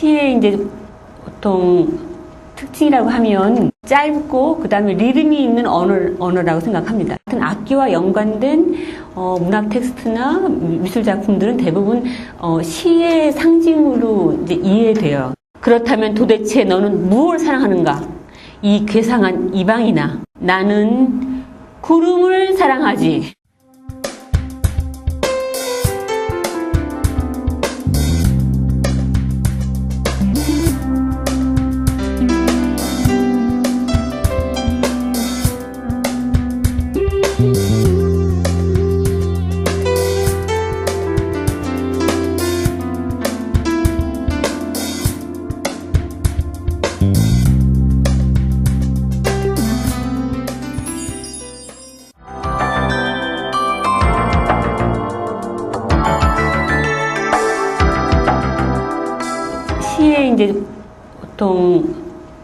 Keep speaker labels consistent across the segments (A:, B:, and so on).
A: 시의 이제 보통 특징이라고 하면 짧고 그 다음에 리듬이 있는 언어라고 생각합니다. 같은 악기와 연관된 문학 텍스트나 미술 작품들은 대부분 시의 상징으로 이제 이해돼요. 그렇다면 도대체 너는 무엇을 사랑하는가? 이 괴상한 이방이나 나는 구름을 사랑하지. 시의 이제 보통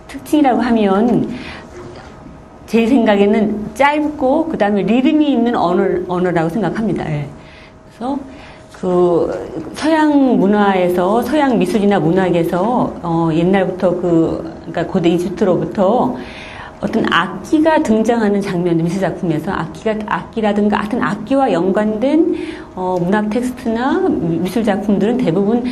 A: 특징이라고 하면 제 생각에는 짧고 그 다음에 리듬이 있는 언어라고 생각합니다. 예. 그래서 그 서양 문화에서 서양 미술이나 문학에서 옛날부터 그러니까 고대 이집트로부터 어떤 악기가 등장하는 장면들, 미술 작품에서 악기라든가 하여튼 악기와 연관된 문학 텍스트나 미술 작품들은 대부분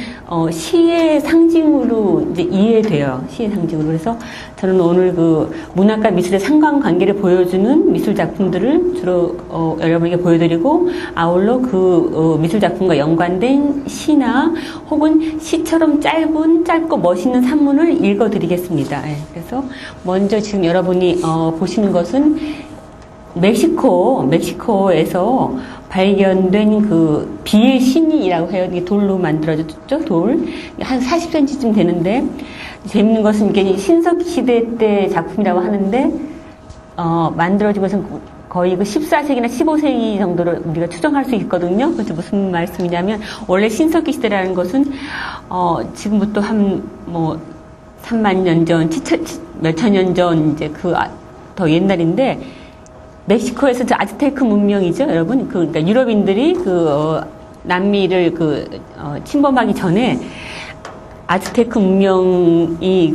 A: 시의 상징으로 이제 이해돼요. 시의 상징으로. 그래서 저는 오늘 그 문학과 미술의 상관관계를 보여주는 미술 작품들을 주로 여러분에게 보여드리고, 아울러 그 미술 작품과 연관된 시나 혹은 시처럼 짧고 멋있는 산문을 읽어드리겠습니다. 예, 그래서 먼저 지금 여러분이 보시는 것은 멕시코에서 발견된 그 비의 신이라고 해요. 이게 돌로 만들어졌죠, 돌. 한 40cm쯤 되는데, 재밌는 것은 이게 신석 시대 때 작품이라고 하는데, 만들어진 것은 거의 그 14세기나 15세기 정도로 우리가 추정할 수 있거든요. 그래서 무슨 말씀이냐면, 원래 신석기 시대라는 것은, 지금부터 뭐, 3만 년 전, 몇천 년 전, 이제 더 옛날인데, 멕시코에서 아즈테크 문명이죠, 여러분. 그러니까 유럽인들이 남미를 침범하기 전에 아즈테크 문명이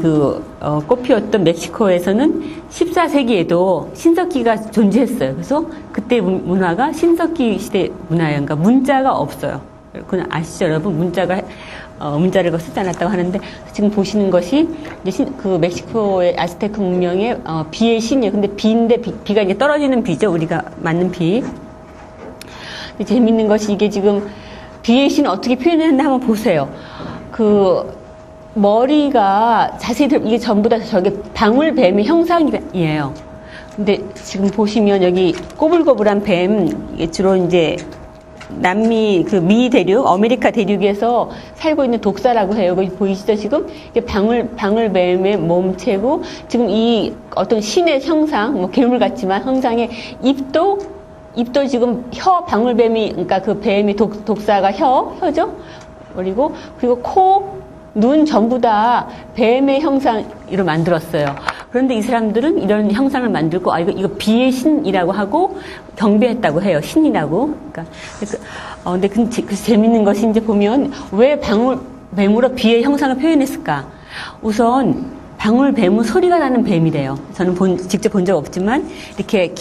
A: 꽃피웠던 ม็xi코에서는 14세기에도 신석기가 존재했어요. 그래서 그때 문화가 신석기 시대 문화예요. 그러니까 문자가 없어요. 그건 아시죠, 여러분? 문자를 쓰지 않았다고 하는데, 지금 보시는 것이 이제 그 멕시코의 아즈테크 문명의 비의 신이에요. 근데 비인데 비가 이제 떨어지는 비죠. 우리가 맞는 비. 재밌는 것이 이게 지금 비의 신을 어떻게 표현했나 한번 보세요. 머리가 자세히 이게 전부 다 저게 방울뱀의 형상이에요. 근데 지금 보시면 여기 꼬불꼬불한 뱀, 이게 주로 이제 남미 미 대륙, 아메리카 대륙에서 살고 있는 독사라고 해요. 여기 보이시죠? 지금 이게 방울뱀의 몸체고, 지금 이 어떤 신의 형상, 뭐 괴물 같지만 형상의 입도 지금 방울뱀이, 그러니까 그 뱀이 독사가 혀죠? 그리고 코, 눈 전부 다 뱀의 형상으로 만들었어요. 그런데 이 사람들은 이런 형상을 만들고, 이거 비의 신이라고 하고 경배했다고 해요. 신이라고. 근데 그 재밌는 것이 이제 보면 왜 방울뱀으로 비의 형상을 표현했을까? 우선 방울뱀은 소리가 나는 뱀이래요. 저는 직접 본 적 없지만 이렇게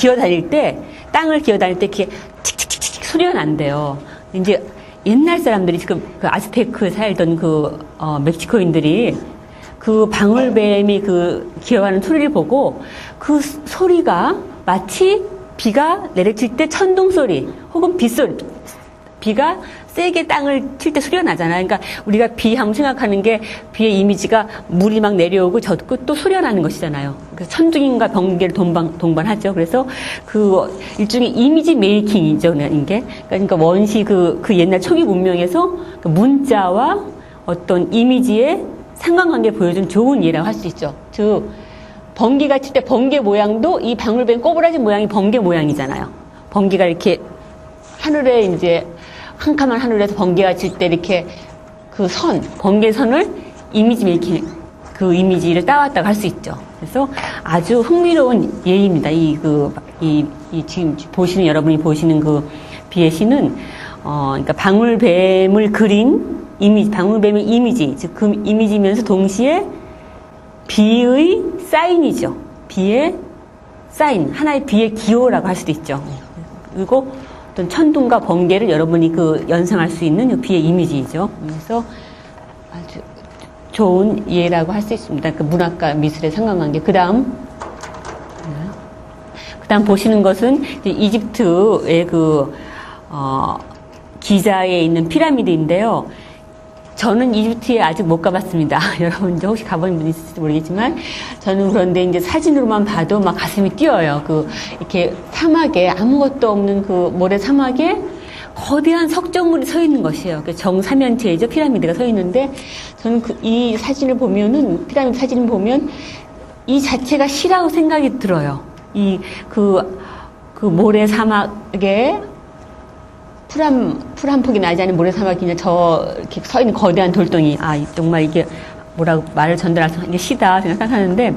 A: 땅을 기어다닐 때 이렇게 칙칙칙칙 소리가 난대요. 이제 옛날 사람들이 지금 아즈테크 살던 멕시코인들이 그 방울뱀이 기어가는 소리를 보고 그 소리가 마치 비가 내리칠 때 천둥 소리 혹은 빗소리, 비가 세게 땅을 칠 때 소리가 나잖아요. 그러니까 우리가 비 하면 생각하는 게 비의 이미지가 물이 막 내려오고 젖고 또 소리가 나는 것이잖아요. 그래서 천둥인가 번개를 동반하죠. 그래서 일종의 이미지 메이킹이죠, 이게. 그러니까 원시 옛날 초기 문명에서 문자와 어떤 이미지의 상관관계를 보여준 좋은 예라고 할 수 있죠. 즉, 번개가 칠 때 번개 모양도 이 방울뱀 꼬부라지 모양이 번개 모양이잖아요. 번개가 이렇게 하늘에 이제 한 캄한 하늘에서 번개가 칠 때 이렇게 번개선을 이미지 메이킹, 이미지를 따왔다고 할 수 있죠. 그래서 아주 흥미로운 예입니다. 지금 여러분이 보시는 비의 시는, 그러니까 방울뱀을 그린 이미지, 방울뱀의 이미지, 즉 그 이미지면서 동시에 비의 사인이죠. 비의 사인, 하나의 비의 기호라고 할 수도 있죠. 그리고 어떤 천둥과 번개를 여러분이 그 연상할 수 있는 비의 이미지이죠. 그래서 아주 좋은 예라고 할 수 있습니다. 그 문학과 미술의 상관관계. 그 다음 보시는 것은 이집트의 기자에 있는 피라미드인데요. 저는 이집트에 아직 못 가봤습니다. 여러분 이제 혹시 가본 분 있을지 모르겠지만 저는 그런데 이제 사진으로만 봐도 막 가슴이 뛰어요. 이렇게 사막에 아무것도 없는 그 모래 사막에 거대한 석정물이 서 있는 것이에요. 정사면체이죠. 피라미드가 서 있는데 저는 이 사진을 보면은 피라미드 사진을 보면 이 자체가 시라고 생각이 들어요. 그 모래 사막에 풀 한 폭이 나지 않은 모래사막이 그냥 이렇게 서 있는 거대한 돌덩이. 정말 이게 뭐라고 말을 전달할 수, 이게 시다 생각하는데,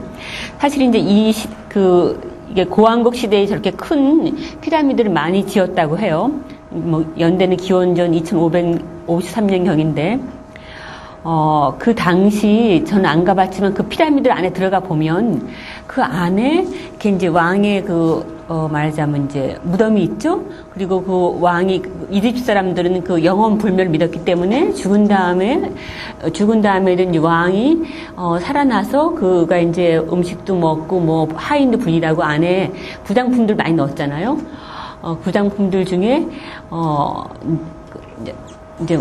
A: 사실 이제 이게 고왕국 시대에 저렇게 큰 피라미드를 많이 지었다고 해요. 연대는 기원전 2553년경인데, 그 당시, 저는 안 가봤지만 그 피라미드 안에 들어가 보면, 그 안에, 이렇게 이제 왕의 말하자면 이제 무덤이 있죠? 그리고 그 왕이, 이집트 사람들은 그 영원 불멸을 믿었기 때문에 죽은 다음에는 이제 왕이, 살아나서 그가 이제 음식도 먹고 하인도 분이라고 안에 부장품들 많이 넣었잖아요. 부장품들 중에, 이제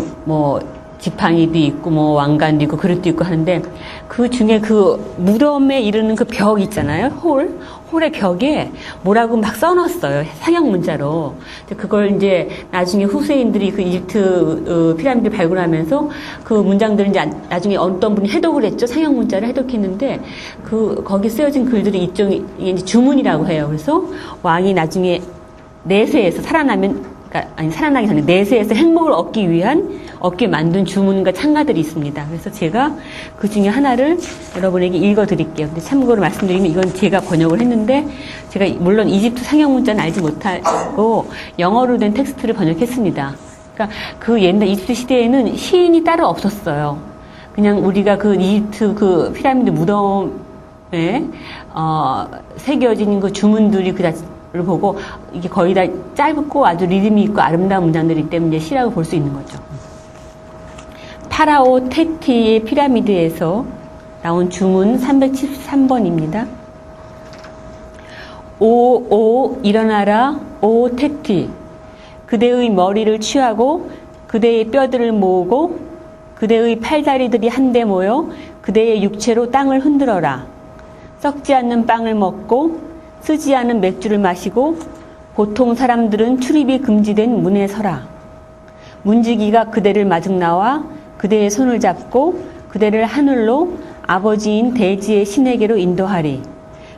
A: 지팡이도 있고 왕관도 있고 그릇도 있고 하는데 그 중에 그 무덤에 이르는 그 벽 있잖아요. 홀의 벽에 뭐라고 막 써놨어요. 상형 문자로. 그걸 이제 나중에 후세인들이 그 이집트 피라미드 발굴하면서 그 문장들을 이제 나중에 어떤 분이 해독을 했죠. 상형 문자를 해독했는데 거기 쓰여진 글들이 이게 이제 주문이라고 해요. 그래서 왕이 나중에 내세에서 살아나기 전에 내세에서 행복을 얻기 만든 주문과 창가들이 있습니다. 그래서 제가 그 중에 하나를 여러분에게 읽어 드릴게요. 근데 참고로 말씀드리면 이건 제가 번역을 했는데, 제가 물론 이집트 상형 문자는 알지 못하고 영어로 된 텍스트를 번역했습니다. 그러니까 그 옛날 이집트 시대에는 시인이 따로 없었어요. 그냥 우리가 그 이집트 그 피라미드 무덤에, 새겨진 그 주문들이 를 보고 이게 거의 다 짧고 아주 리듬이 있고 아름다운 문장들이기 때문에 시라고 볼 수 있는 거죠. 파라오 테티의 피라미드에서 나온 주문 373번입니다. 오 일어나라 오 테티, 그대의 머리를 취하고 그대의 뼈들을 모으고 그대의 팔다리들이 한데 모여 그대의 육체로 땅을 흔들어라. 썩지 않는 빵을 먹고 쓰지 않은 맥주를 마시고 보통 사람들은 출입이 금지된 문에 서라. 문지기가 그대를 마중 나와 그대의 손을 잡고 그대를 하늘로 아버지인 대지의 신에게로 인도하리.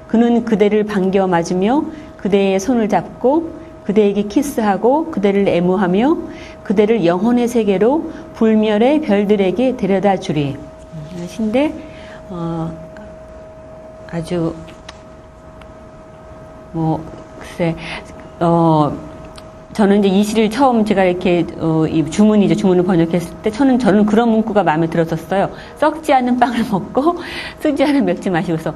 A: 그는 그대를 반겨 맞으며 그대의 손을 잡고 그대에게 키스하고 그대를 애무하며 그대를 영혼의 세계로 불멸의 별들에게 데려다 주리. 하신데 아주 글쎄, 저는 이제 이 시를 처음 제가 이렇게, 이 주문을 번역했을 때 저는 그런 문구가 마음에 들었었어요. 썩지 않은 빵을 먹고, 쓰지 않은 맥주 마시고서,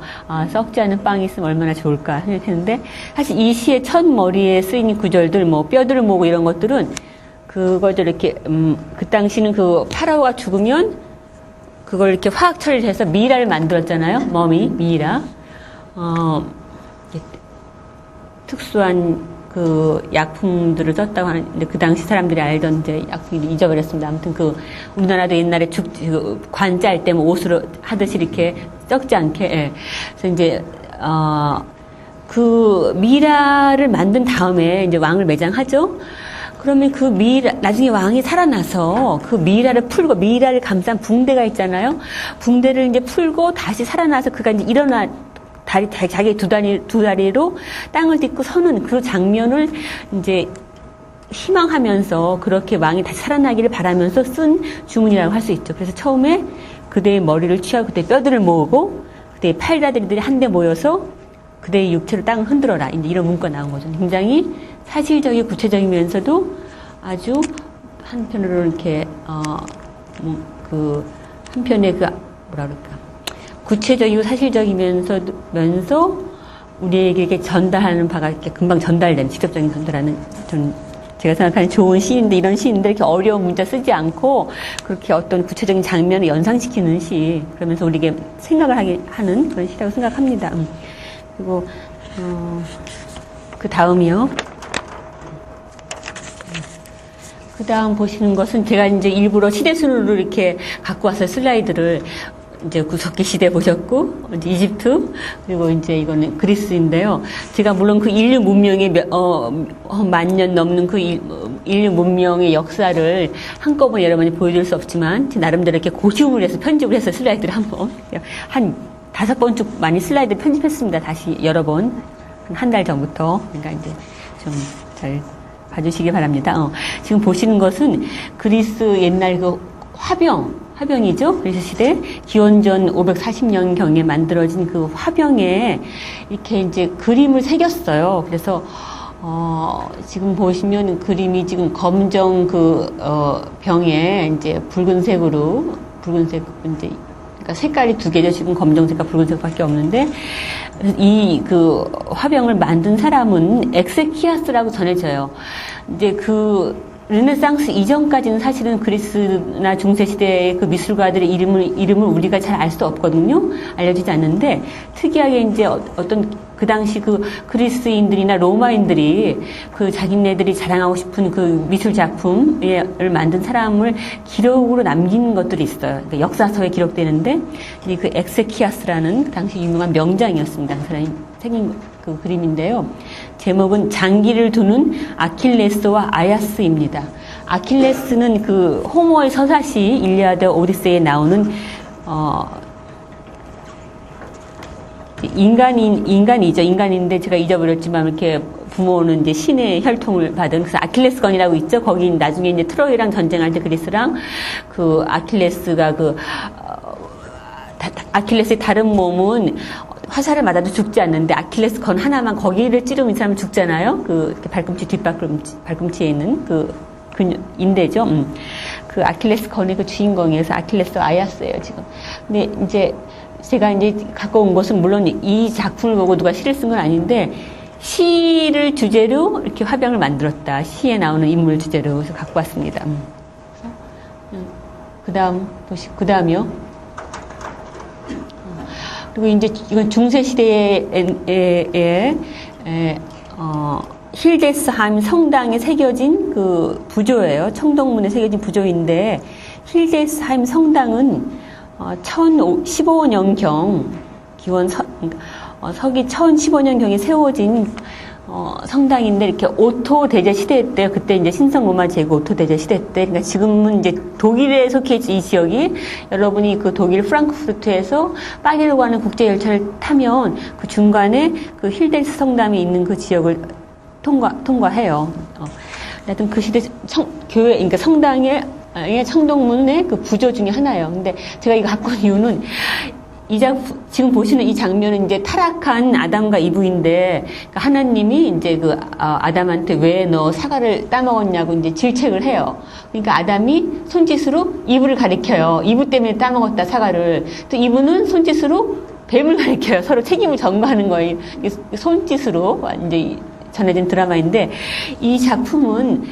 A: 썩지 않은 빵이 있으면 얼마나 좋을까 생각했는데, 사실 이 시의 첫 머리에 쓰인 구절들, 뼈들을 모으고 이런 것들은, 그거를 이렇게, 그 당시는 그 파라오가 죽으면, 그걸 이렇게 화학 처리를 해서 미이라를 만들었잖아요. 미이라. 특수한 그 약품들을 썼다고 하는데 그 당시 사람들이 알던 이제 약품이 잊어버렸습니다. 아무튼 우리나라도 옛날에 관 짤 때 옷으로 하듯이 이렇게 썩지 않게. 예. 그래서 이제 그 미라를 만든 다음에 이제 왕을 매장하죠. 그러면 나중에 왕이 살아나서 그 미라를 풀고, 미라를 감싼 붕대가 있잖아요. 붕대를 이제 풀고 다시 살아나서 그가 이제 자기 두 다리로 땅을 딛고 서는 그 장면을 이제 희망하면서 그렇게 왕이 다시 살아나기를 바라면서 쓴 주문이라고 할 수 있죠. 그래서 처음에 그대의 머리를 취하고 그대의 뼈들을 모으고 그대의 팔다리들이 한데 모여서 그대의 육체로 땅을 흔들어라. 이제 이런 문구가 나온 거죠. 굉장히 사실적이고 구체적이면서도 아주 한편으로는 이렇게 그 한편의 그 뭐라 그럴까 구체적이고 사실적이면서 우리에게 전달하는 바가 이렇게 금방 전달되는 직접적인 전달하는 제가 생각하는 좋은 시인데 이런 시인들 이렇게 어려운 문자 쓰지 않고 그렇게 어떤 구체적인 장면을 연상시키는 시 그러면서 우리에게 생각을 하게 하는 그런 시라고 생각합니다. 그리고 그 다음이요. 그 다음 보시는 것은 제가 이제 일부러 시대순으로 이렇게 갖고 왔어요. 슬라이드를. 이제 구석기 시대 보셨고, 이제 이집트, 그리고 이제 이거는 그리스인데요. 제가 물론 그 인류 문명의 만 년 넘는 그 인류 문명의 역사를 한꺼번에 여러분이 보여줄 수 없지만, 나름대로 이렇게 고시음을 해서 편집을 해서 슬라이드를 한 5번 쭉 많이 슬라이드 편집했습니다. 다시 여러 번. 한 달 전부터. 그러니까 이제 좀 잘 봐주시기 바랍니다. 지금 보시는 것은 그리스 옛날 그 화병이죠. 그리스 시대 기원전 540년경에 만들어진 그 화병에 이렇게 이제 그림을 새겼어요. 그래서 지금 보시면 그림이 지금 검정 병에 이제 붉은색 이제 그러니까 색깔이 두 개죠. 지금 검정색과 붉은색밖에 없는데 이 그 화병을 만든 사람은 엑세키아스라고 전해져요. 이제 그 르네상스 이전까지는 사실은 그리스나 중세시대의 그 미술가들의 이름을 우리가 잘 알 수 없거든요. 알려지지 않는데, 특이하게 이제 어떤 그 당시 그 그리스인들이나 로마인들이 그 자기네들이 자랑하고 싶은 그 미술 작품을 만든 사람을 기록으로 남긴 것들이 있어요. 그러니까 역사서에 기록되는데, 그 엑세키아스라는 그 당시 유명한 명장이었습니다. 그 사람이 생긴 그 그림인데요. 제목은 장기를 두는 아킬레스와 아야스입니다. 아킬레스는 그 호모의 서사시 일리아드 오디세이에 나오는 인간이죠. 인간인데 제가 잊어버렸지만 이렇게 부모는 이제 신의 혈통을 받은 그래서 아킬레스건이라고 있죠. 거기 나중에 이제 트로이랑 전쟁할 때 그리스랑 그 아킬레스가 아킬레스의 다른 몸은 화살을 맞아도 죽지 않는데 아킬레스 건 하나만 거기를 찌르면 이 사람은 죽잖아요. 그 발꿈치 발꿈치에 있는 그 인대죠. 그 아킬레스 건의 그 주인공이어서 아킬레스 아야스예요 지금. 근데 이제 제가 이제 갖고 온 것은 물론 이 작품을 보고 누가 시를 쓴 건 아닌데 시를 주제로 이렇게 화병을 만들었다. 시에 나오는 인물 주제로 해서 갖고 왔습니다. 그 다음이요. 그리고 이제 이건 중세 시대에 힐데스하임 성당에 새겨진 그 부조예요. 청동문에 새겨진 부조인데 힐데스하임 성당은 1015년경 기원 서기 1015년경에 세워진 성당인데 이렇게 오토 대제 시대 때 그때 이제 신성 로마 제국 오토 대제 시대 때 그러니까 지금은 이제 독일에 속해 있는 이 지역이 여러분이 그 독일 프랑크푸르트에서 파리로 가는 국제 열차를 타면 그 중간에 그 힐데스 성당이 있는 그 지역을 통과해요. 하여튼 그 시대 교회 그러니까 성당의 청동문의 그 부조 중에 하나예요. 근데 제가 이거 갖고 온 이유는 지금 보시는 이 장면은 이제 타락한 아담과 이브인데, 그러니까 하나님이 이제 아담한테 왜 너 사과를 따먹었냐고 이제 질책을 해요. 그러니까 아담이 손짓으로 이브를 가리켜요. 이브 때문에 따먹었다, 사과를. 또 이브는 손짓으로 뱀을 가리켜요. 서로 책임을 전가하는 거예요. 손짓으로 이제 전해진 드라마인데, 이 작품은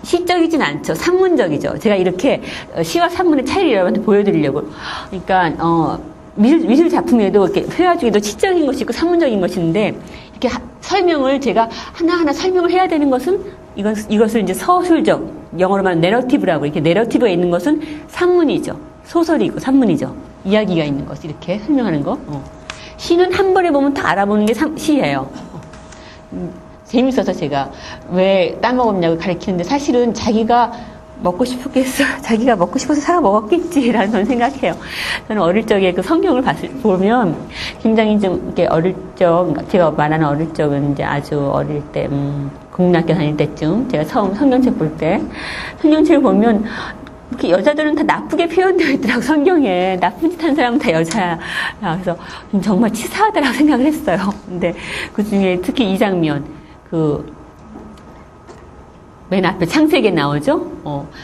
A: 시적이진 않죠. 산문적이죠. 제가 이렇게 시와 산문의 차이를 여러분한테 보여드리려고. 그러니까, 미술 작품에도 이렇게 회화 중에도 시적인 것이 있고 산문적인 것인데, 이렇게 설명을 제가 하나하나 설명을 해야 되는 것은, 이것을 이제 서술적, 영어로 말하면 내러티브라고, 이렇게 내러티브가 있는 것은 산문이죠. 소설이고 산문이죠. 이야기가 있는 것, 이렇게 설명하는 거. 시는 한 번에 보면 다 알아보는 게 시예요. 재밌어서 제가 왜 따먹었냐고 가르치는데 사실은 자기가 먹고 싶었겠어. 자기가 먹고 싶어서 사과 먹었겠지라는 건 생각해요. 저는 어릴 적에 그 성경을 보면 굉장히 좀 이렇게 어릴 적, 제가 말하는 어릴 적은 이제 아주 어릴 때, 국민학교 다닐 때쯤 제가 처음 성경책 볼 때, 성경책을 보면 이렇게 여자들은 다 나쁘게 표현되어 있더라고, 성경에. 나쁜 짓 한 사람은 다 여자야. 그래서 정말 치사하다라고 생각을 했어요. 근데 그 중에 특히 이 장면, 맨 앞에 창세기에 나오죠.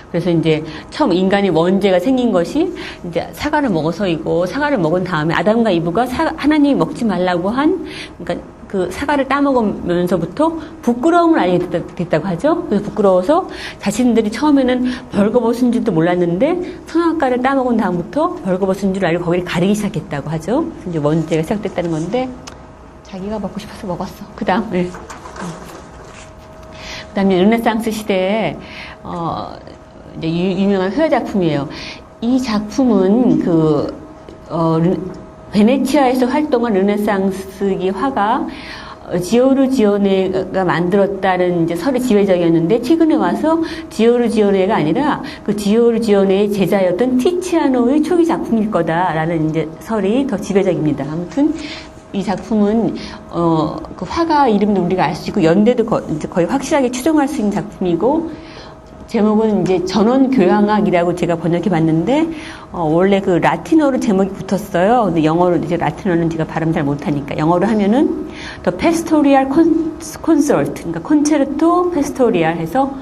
A: 그래서 이제 처음 인간의 원죄가 생긴 것이 이제 사과를 먹어서이고, 사과를 먹은 다음에 아담과 이브가 하나님이 먹지 말라고 그러니까 그 사과를 따먹으면서부터 부끄러움을 알게 됐다고 하죠. 그래서 부끄러워서 자신들이 처음에는 벌거벗은 줄도 몰랐는데 선악과를 따먹은 다음부터 벌거벗은 줄 알고 거기를 가리기 시작했다고 하죠. 그래서 이제 원죄가 시작됐다는 건데, 자기가 먹고 싶어서 먹었어. 그 다음에 르네상스 시대에 이제 유명한 회화 작품이에요. 이 작품은 베네치아에서 활동한 르네상스기 화가 지오르지오네가 만들었다는 이제 설이 지배적이었는데, 최근에 와서 지오르지오네가 아니라 그 지오르지오네의 제자였던 티치아노의 초기 작품일 거다라는 이제 설이 더 지배적입니다. 아무튼 이 작품은 그 화가 이름도 우리가 알 수 있고 연대도 거의 확실하게 추정할 수 있는 작품이고, 제목은 이제 전원교향악이라고 제가 번역해 봤는데, 원래 그 라틴어로 제목이 붙었어요. 근데 영어로 이제 라틴어는 제가 발음 잘 못하니까 영어로 하면은 The Pastoral Concert, 그러니까 콘체르토 페스토리알 해서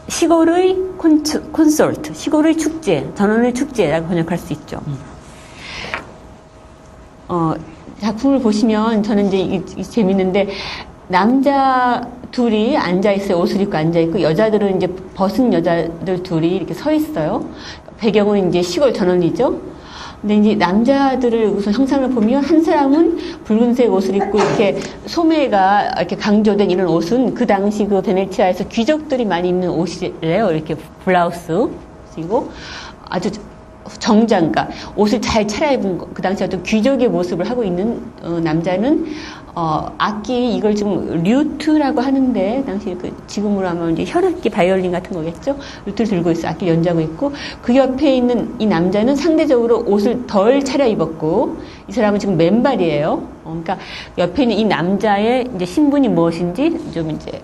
A: 시골의 콘서트, 시골의 축제, 전원의 축제라고 번역할 수 있죠. 작품을 보시면 저는 이제 이 재밌는데, 남자 둘이 앉아있어요. 옷을 입고 앉아있고, 여자들은 이제 벗은 여자들 둘이 이렇게 서 있어요. 배경은 이제 시골 전원이죠. 근데 이제 남자들을 우선 형상을 보면, 한 사람은 붉은색 옷을 입고 이렇게 소매가 이렇게 강조된 이런 옷은 그 당시 그 베네치아에서 귀족들이 많이 입는 옷이래요. 이렇게 블라우스. 그리고 아주 정장가, 옷을 잘 차려입은 그 당시 어떤 귀족의 모습을 하고 있는 남자는 악기, 이걸 지금 류트라고 하는데, 당시 지금으로 하면 이제 현악기 바이올린 같은 거겠죠? 류트를 들고 있어, 악기 연주하고 있고, 그 옆에 있는 이 남자는 상대적으로 옷을 덜 차려입었고, 이 사람은 지금 맨발이에요. 그러니까 옆에 있는 이 남자의 이제 신분이 무엇인지 좀 이제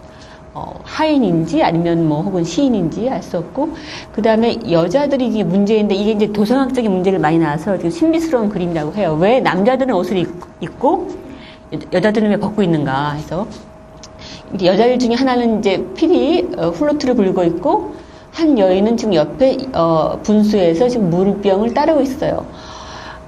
A: 하인인지 아니면 뭐 혹은 시인인지 알 수 없고, 그 다음에 여자들이 이게 문제인데, 이게 이제 도성학적인 문제를 많이 나와서 지금 신비스러운 그림이라고 해요. 왜 남자들은 옷을 입고 여자들은 왜 벗고 있는가 해서, 이제 여자들 중에 하나는 이제 필히 플루트를 불고 있고, 한 여인은 지금 옆에 분수에서 지금 물병을 따르고 있어요.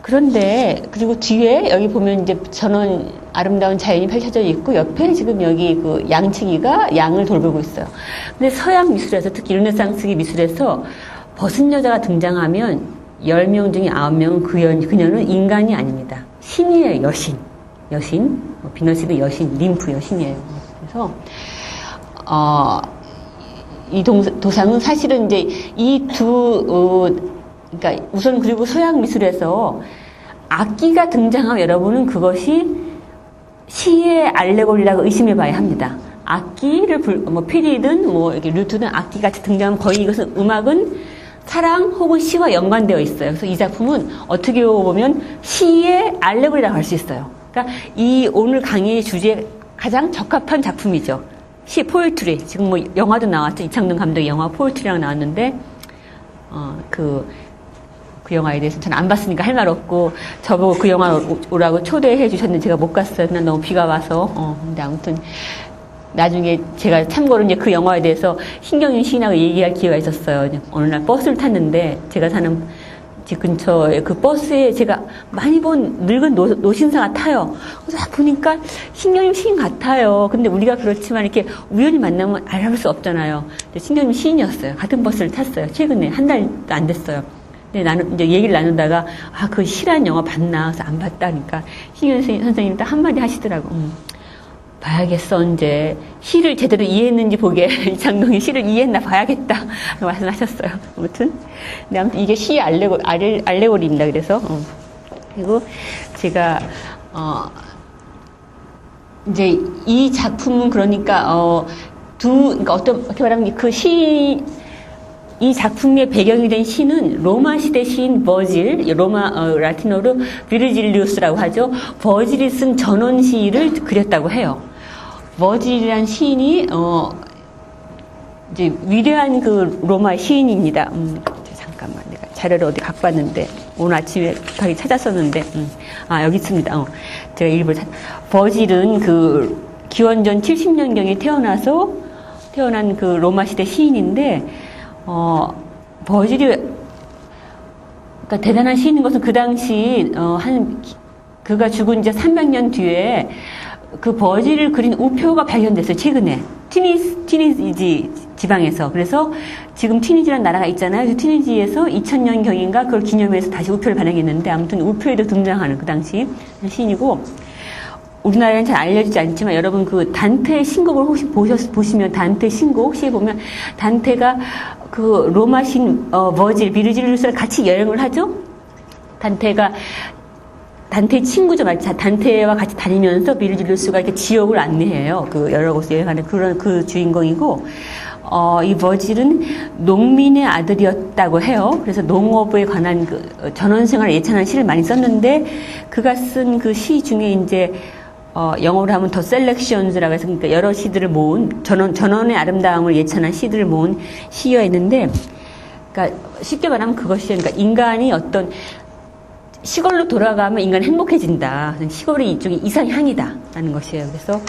A: 그런데 그리고 뒤에 여기 보면 이제 전원 아름다운 자연이 펼쳐져 있고, 옆에 지금 여기 그 양치기가 양을 돌보고 있어요. 근데 서양 미술에서, 특히 르네상스기 미술에서 벗은 여자가 등장하면 10명 중에 9명은 그녀는 인간이 아닙니다. 신이에요. 여신. 비너스도 여신, 림프 여신이에요. 그래서 이 도상은 사실은 이제 이 그러니까 우선, 그리고 서양 미술에서 악기가 등장하면 여러분은 그것이 시의 알레고리라고 의심해 봐야 합니다. 악기를 피리든 이렇게 류트든 악기 같이 등장하면 거의 이것은 음악은 사랑 혹은 시와 연관되어 있어요. 그래서 이 작품은 어떻게 보면 시의 알레고리라고 할 수 있어요. 그러니까 이 오늘 강의의 주제에 가장 적합한 작품이죠. 시, 포에트리. 지금 영화도 나왔죠. 이창동 감독의 영화 포에트리라고 나왔는데, 그 영화에 대해서 저는 안 봤으니까 할 말 없고, 저보고 그 영화 오라고 초대해 주셨는데 제가 못 갔어요. 그냥 너무 비가 와서. 근데 아무튼 나중에 제가 참고로 이제 그 영화에 대해서 신경윤 시인하고 얘기할 기회가 있었어요. 어느 날 버스를 탔는데, 제가 사는 집 근처에 그 버스에 제가 많이 본 늙은 노신사가 타요. 그래서 보니까 신경윤 시인 같아요. 근데 우리가 그렇지만 이렇게 우연히 만나면 알아볼 수 없잖아요. 신경윤 시인이었어요. 같은 버스를 탔어요. 최근에 한 달도 안 됐어요. 근데 이제 얘기를 나누다가, 그 시란 영화 봤나? 그래서 안 봤다니까. 신경윤 선생님이 딱 한마디 하시더라고. 봐야겠어, 언제. 시를 제대로 이해했는지 보게. 이창동이 시를 이해했나 봐야겠다. 말씀하셨어요. 아무튼. 근데 아무튼 이게 시의 알레고리입니다. 그래서. 그리고 제가, 이제 이 작품은 그러니까, 그러니까 어떻게 말하면 이 작품의 배경이 된 시는 로마 시대 시인 버질, 라틴어로 비르질리우스라고 하죠. 버질이 쓴 전원 시를 그렸다고 해요. 버질이란 시인이 이제 위대한 그 로마 시인입니다. 잠깐만, 내가 자료를 어디 갖고 왔는데 오늘 아침에 급하게 찾았었는데, 여기 있습니다. 제가 일부러 버질은 그 기원전 70년경에 태어난 그 로마 시대 시인인데, 버질이, 그러니까 대단한 시인인 것은 그 당시, 그가 죽은 이제 300년 뒤에 그 버질을 그린 우표가 발견됐어요, 최근에. 튀니지 지방에서. 그래서 지금 튀니지라는 나라가 있잖아요. 튀니지에서 2000년경인가 그걸 기념해서 다시 우표를 발행했는데, 아무튼 우표에도 등장하는 그 당시 시인이고, 우리나라에는 잘 알려지지 않지만 여러분 그 단테의 신곡을 혹시 보시면 단테 신곡 혹시 보면 단테가 그 로마 신 버질 비르질루스랑 같이 여행을 하죠. 단테의 친구죠. 단테와 같이 다니면서 비르질루스가 이렇게 지역을 안내해요. 그 여러 곳을 여행하는 그런 그 주인공이고, 이 버질은 농민의 아들이었다고 해요. 그래서 농업에 관한 그 전원생활을 예찬한 시를 많이 썼는데, 그가 쓴 그 시 중에 이제 영어로 하면 더 셀렉션즈라고 해서, 그러니까 여러 시들을 모은 전원의 아름다움을 예찬한 시들을 모은 시여있는데, 그러니까 쉽게 말하면 그것이, 그러니까 인간이 어떤 시골로 돌아가면 인간은 행복해진다. 시골이 이쪽이 이상향이다라는 것이에요. 그래서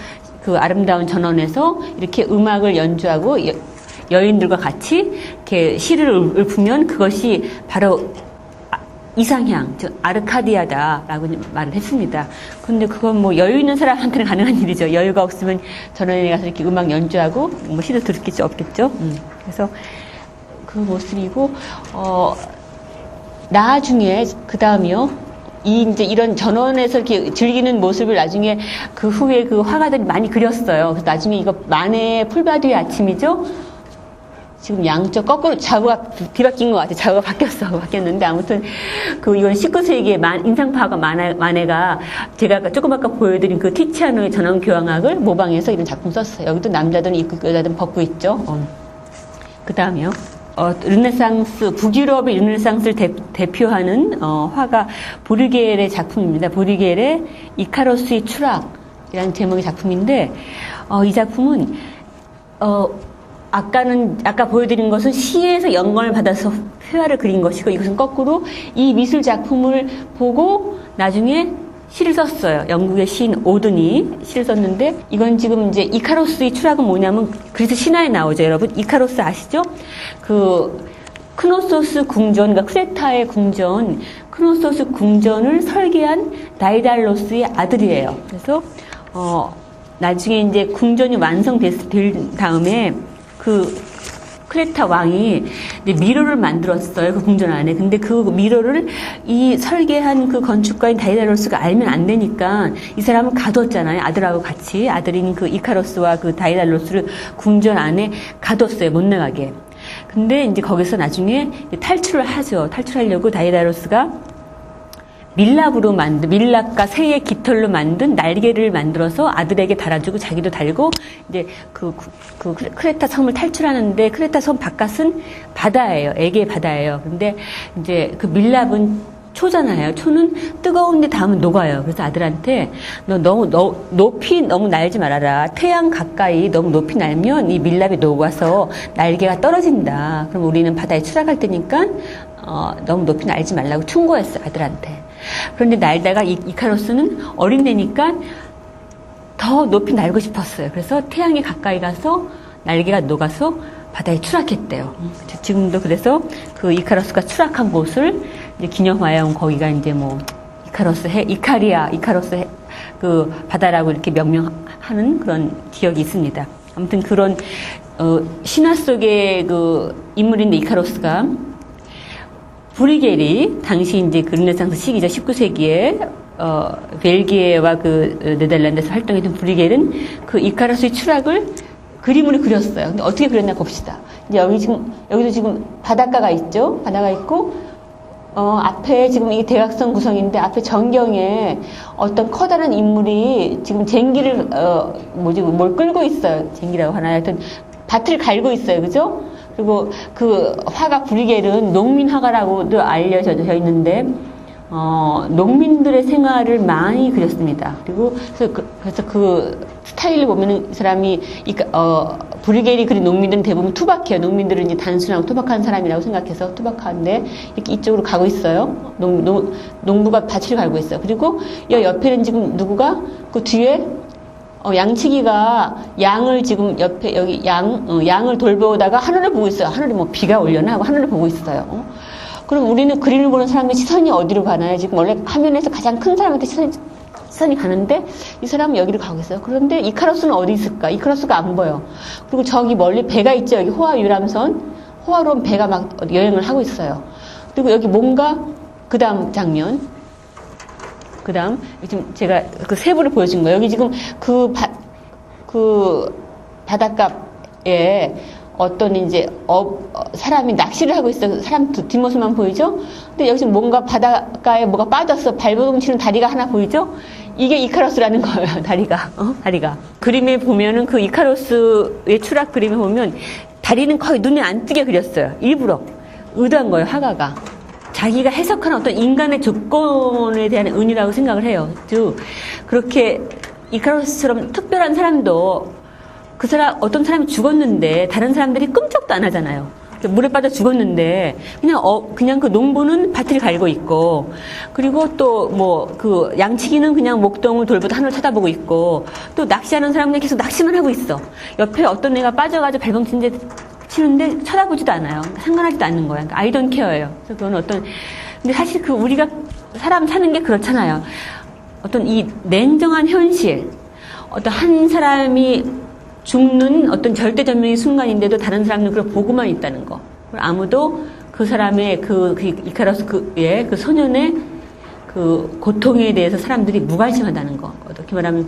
A: 그 아름다운 전원에서 이렇게 음악을 연주하고 여인들과 같이 이렇게 시를 읊으면 그것이 바로 이상향, 즉 아르카디아다라고 말을 했습니다. 근데 그건 뭐 여유 있는 사람한테는 가능한 일이죠. 여유가 없으면 전원에 가서 이렇게 음악 연주하고 뭐 시도 들을 게 없겠죠. 그래서 그 모습이고, 나중에 그 다음이요. 이제 이런 전원에서 이렇게 즐기는 모습을 나중에 그 후에 그 화가들이 많이 그렸어요. 그래서 나중에 이거 만해의 풀바디의 아침이죠. 지금 양쪽 거꾸로 좌우가 뒤바뀐 것 같아요. 좌우가 바뀌었는데 아무튼 이건 19세기의 인상파가 만해가 제가 조금 아까 보여드린 그 티치아노의 전원 교향악을 모방해서 이런 작품 썼어요. 여기도 남자들은 입고 여자들은 벗고 있죠. 그 다음이요. 르네상스, 북유럽의 르네상스를 대표하는 화가 브리겔의 작품입니다. 브리겔의 이카로스의 추락이라는 제목의 작품인데, 이 작품은 아까 보여드린 것은 시에서 영감을 받아서 회화를 그린 것이고, 이것은 거꾸로 이 미술 작품을 보고 나중에 시를 썼어요. 영국의 시인 오든이 시를 썼는데, 이건 지금 이제 이카로스의 추락은 뭐냐면 그리스 신화에 나오죠. 여러분 이카로스 아시죠? 그 크노소스 궁전, 그러니까 크레타의 궁전, 크노소스 궁전을 설계한 다이달로스의 아들이에요. 그래서 나중에 이제 궁전이 완성된 다음에 그 크레타 왕이 미로를 만들었어요. 그 궁전 안에. 근데 그 미로를 이 설계한 그 건축가인 다이달로스가 알면 안 되니까 이 사람은 가뒀잖아요. 아들하고 같이. 아들인 그 이카로스와 그 다이달로스를 궁전 안에 가뒀어요. 못 나가게. 근데 이제 거기서 나중에 탈출을 하죠. 탈출하려고 다이달로스가 밀랍과 새의 깃털로 만든 날개를 만들어서 아들에게 달아주고 자기도 달고 이제 그 크레타 섬을 탈출하는데, 크레타 섬 바깥은 바다예요. 애기의 바다예요. 근데 이제 그 밀랍은 초잖아요. 초는 뜨거운데 닿으면 녹아요. 그래서 아들한테 높이 너무 날지 말아라. 태양 가까이 너무 높이 날면 이 밀랍이 녹아서 날개가 떨어진다. 그럼 우리는 바다에 추락할 테니까 너무 높이 날지 말라고 충고했어요, 아들한테. 그런데 날다가 이카로스는 어린애니까 더 높이 날고 싶었어요. 그래서 태양이 가까이 가서 날개가 녹아서 바다에 추락했대요. 지금도 그래서 그 이카로스가 추락한 곳을 이제 기념하여 거기가 이제 뭐 이카로스 그 바다라고 이렇게 명명하는 그런 기억이 있습니다. 아무튼 그런 신화 속의 그 인물인데, 이카로스가 브리겔이 당시 이제 그 르네상스 시기죠. 19세기에 벨기에와 그 네덜란드에서 활동했던 브리겔은 그 이카로스의 추락을 그림으로 그렸어요. 근데 어떻게 그렸나 봅시다. 이제 여기도 지금 바닷가가 있죠. 바다가 있고, 앞에 지금 이게 대각선 구성인데, 앞에 전경에 어떤 커다란 인물이 지금 쟁기를, 뭘 끌고 있어요. 쟁기라고 하나. 하여튼, 밭을 갈고 있어요. 그죠? 그리고 그 화가 브리겔은 농민 화가라고도 알려져 있는데, 농민들의 생활을 많이 그렸습니다. 그리고 그래서 그 스타일을 보면은 이 사람이 브리겔이 그린 농민들은 대부분 투박해요. 농민들은 이제 단순하고 투박한 사람이라고 생각해서 투박한데 이렇게 이쪽으로 가고 있어요. 농부가 밭을 갈고 있어요. 그리고 이 옆에는 지금 누구가 그 뒤에 양치기가 양을 지금 옆에 여기 양을 돌보다가 하늘을 보고 있어요. 하늘에 뭐 비가 올려나 하고 하늘을 보고 있어요. 그럼 우리는 그림을 보는 사람의 시선이 어디로 가나요? 지금 원래 화면에서 가장 큰 사람한테 시선이 가는데 이 사람은 여기를 가고 있어요. 그런데 이카로스는 어디 있을까? 이카로스가 안 보여. 그리고 저기 멀리 배가 있죠. 여기 호화 유람선, 호화로 온 배가 막 여행을 하고 있어요. 그리고 여기 뭔가 그 다음 장면. 그 다음, 지금 제가 그 세부를 보여준 거예요. 여기 지금 그 바닷가에 어떤 이제, 사람이 낚시를 하고 있어요. 사람 뒷모습만 보이죠? 근데 여기서 뭔가 바닷가에 뭐가 빠졌어. 발버둥치는 다리가 하나 보이죠? 이게 이카로스라는 거예요, 다리가. 다리가. 그림에 보면은 그 이카로스의 추락 그림에 보면 다리는 거의 눈에 안 띄게 그렸어요. 일부러. 의도한 거예요, 화가가. 자기가 해석하는 어떤 인간의 조건에 대한 은이라고 생각을 해요. 즉 그렇게 이카로스처럼 특별한 사람도 그 사람 어떤 사람이 죽었는데 다른 사람들이 끔찍도 안 하잖아요. 물에 빠져 죽었는데 그냥 그 농부는 밭을 갈고 있고 그리고 또 뭐 그 양치기는 그냥 목동을 돌보다 하늘을 쳐다보고 있고 또 낚시하는 사람은 계속 낚시만 하고 있어. 옆에 어떤 애가 빠져가지고 발버둥 치는데 쳐다보지도 않아요. 상관하지도 않는 거야. 그러니까 I don't care예요. 그래서 그건 근데 사실 우리가 사람 사는 게 그렇잖아요. 어떤 이 냉정한 현실, 어떤 한 사람이 죽는 어떤 절대절명의 순간인데도 다른 사람들은 그걸 보고만 있다는 거. 아무도 그 사람의 이카로스 그 소년의 그 고통에 대해서 사람들이 무관심하다는 거. 어떻게 말하면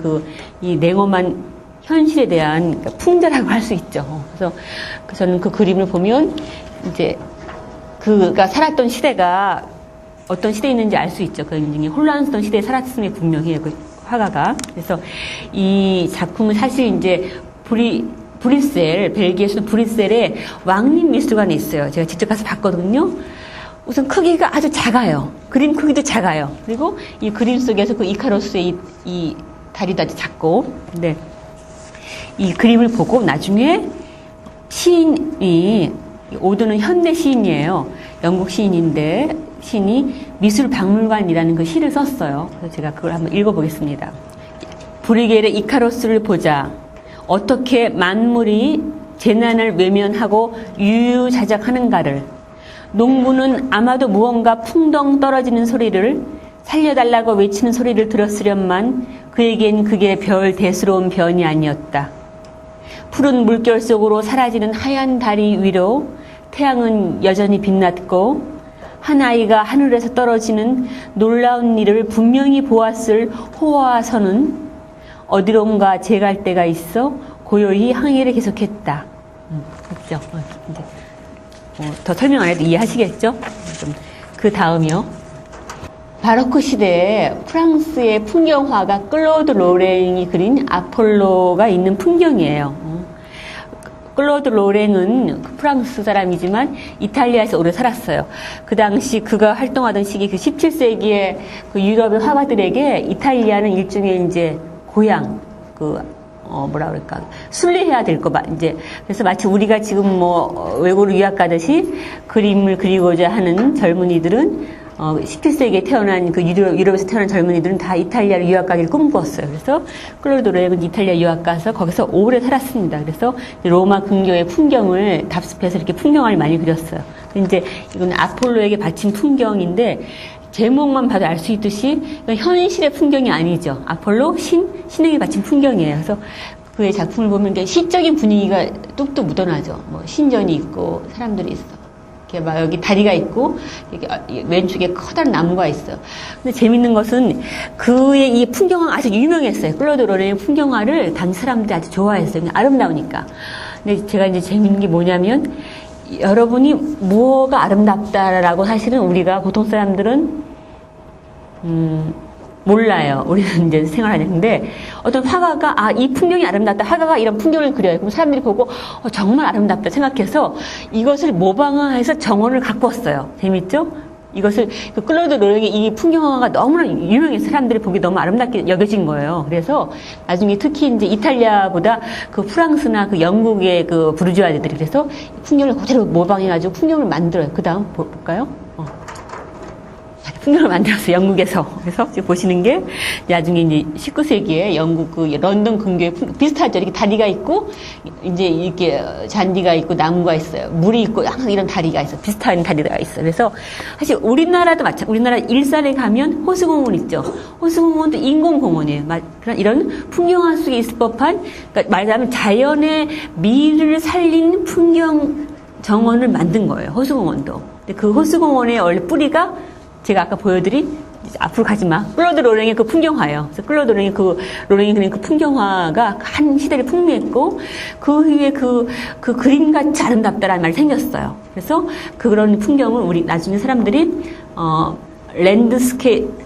A: 이 냉엄한 현실에 대한 풍자라고 할 수 있죠. 그래서 저는 그 그림을 보면 이제 그가 살았던 시대가 어떤 시대에 있는지 알 수 있죠. 그 굉장히 혼란스러운 시대에 살았음이 분명해요. 그 화가가. 그래서 이 작품은 사실 이제 브뤼셀, 벨기에에서 브뤼셀에 왕립미술관에 있어요. 제가 직접 가서 봤거든요. 우선 크기가 아주 작아요. 그림 크기도 작아요. 그리고 이 그림 속에서 그 이카로스의 이 다리도 아주 작고. 근데 이 그림을 보고 나중에 시인이 오드는 현대 시인이에요. 영국 시인인데 시인이 미술박물관이라는 그 시를 썼어요. 그래서 제가 그걸 한번 읽어보겠습니다. 브리겔의 이카로스를 보자. 어떻게 만물이 재난을 외면하고 유유자적하는가를. 농부는 아마도 무언가 풍덩 떨어지는 소리를 살려달라고 외치는 소리를 들었으련만 그에겐 그게 별 대수로운 변이 아니었다. 푸른 물결 속으로 사라지는 하얀 다리 위로 태양은 여전히 빛났고 한 아이가 하늘에서 떨어지는 놀라운 일을 분명히 보았을 호화선은 어디론가 제갈 데가 있어 고요히 항해를 계속했다. 그렇죠? 이제 더 설명 안 해도 이해하시겠죠? 그 다음이요. 바로크 시대에 프랑스의 풍경화가 클로드 로랭이 그린 아폴로가 있는 풍경이에요. 클로드 로랭은 프랑스 사람이지만 이탈리아에서 오래 살았어요. 그 당시 그가 활동하던 시기 그 17세기의 그 유럽의 화가들에게 이탈리아는 일종의 이제 고향, 뭐라 그럴까, 순례해야 될 거, 이제, 그래서 마치 우리가 지금 외국으로 유학 가듯이 그림을 그리고자 하는 젊은이들은 17세기에 태어난 유럽에서 태어난 젊은이들은 다 이탈리아로 유학 가기를 꿈꾸었어요. 그래서 클로드 로랭은 이탈리아 유학 가서 거기서 오래 살았습니다. 그래서 로마 근교의 풍경을 답습해서 이렇게 풍경화를 많이 그렸어요. 이제 이건 아폴로에게 바친 풍경인데 제목만 봐도 알 수 있듯이 현실의 풍경이 아니죠. 아폴로 신에게 바친 풍경이에요. 그래서 그의 작품을 보면 시적인 분위기가 뚝뚝 묻어나죠. 신전이 있고 사람들이 있어. 이렇게 막 여기 다리가 있고 왼쪽에 커다란 나무가 있어요. 근데 재밌는 것은 그의 이 풍경화가 아주 유명했어요. 클로드 로랭의 풍경화를 당시 사람들이 아주 좋아했어요. 아름다우니까. 근데 제가 이제 재밌는 게 뭐냐면 여러분이 무엇가 아름답다라고 사실은 우리가 보통 사람들은 몰라요. 우리는 이제 생활하는데 어떤 화가가 이 풍경이 아름답다. 화가가 이런 풍경을 그려요. 그럼 사람들이 보고 정말 아름답다 생각해서 이것을 모방해서 정원을 갖고 왔어요. 재밌죠? 이것을 클로드 로랭의 이 풍경화가 너무나 유명해서 사람들이 보기 너무 아름답게 여겨진 거예요. 그래서 나중에 특히 이제 이탈리아보다 그 프랑스나 그 영국의 그 부르주아들이 그래서 풍경을 그대로 모방해가지고 풍경을 만들어요. 그 다음 볼까요? 풍경을 만들었어요. 영국에서. 그래서 지금 보시는 게 나중에 이제 19세기에 영국 그 런던 근교에 비슷하죠. 이렇게 다리가 있고 이제 이렇게 잔디가 있고 나무가 있어요. 물이 있고 항상 이런 다리가 있어. 비슷한 다리가 있어요. 그래서 사실 우리나라도 마찬가지. 우리나라 일산에 가면 호수공원 있죠. 호수공원도 인공공원이에요. 그런 이런 풍경화 속에 있을 법한, 그러니까 말하자면 자연의 미를 살린 풍경 정원을 만든 거예요. 호수공원도. 근데 그 호수공원의 원래 뿌리가 제가 아까 보여드린 앞으로 가지 마. 클로드 로랭의 그 풍경화예요. 그래서 클로드 로랭의 로랭이 그린 그 풍경화가 한 시대를 풍미했고 그 후에 그 그림같이 아름답다라는 말이 생겼어요. 그래서 그런 풍경을 우리 나중에 사람들이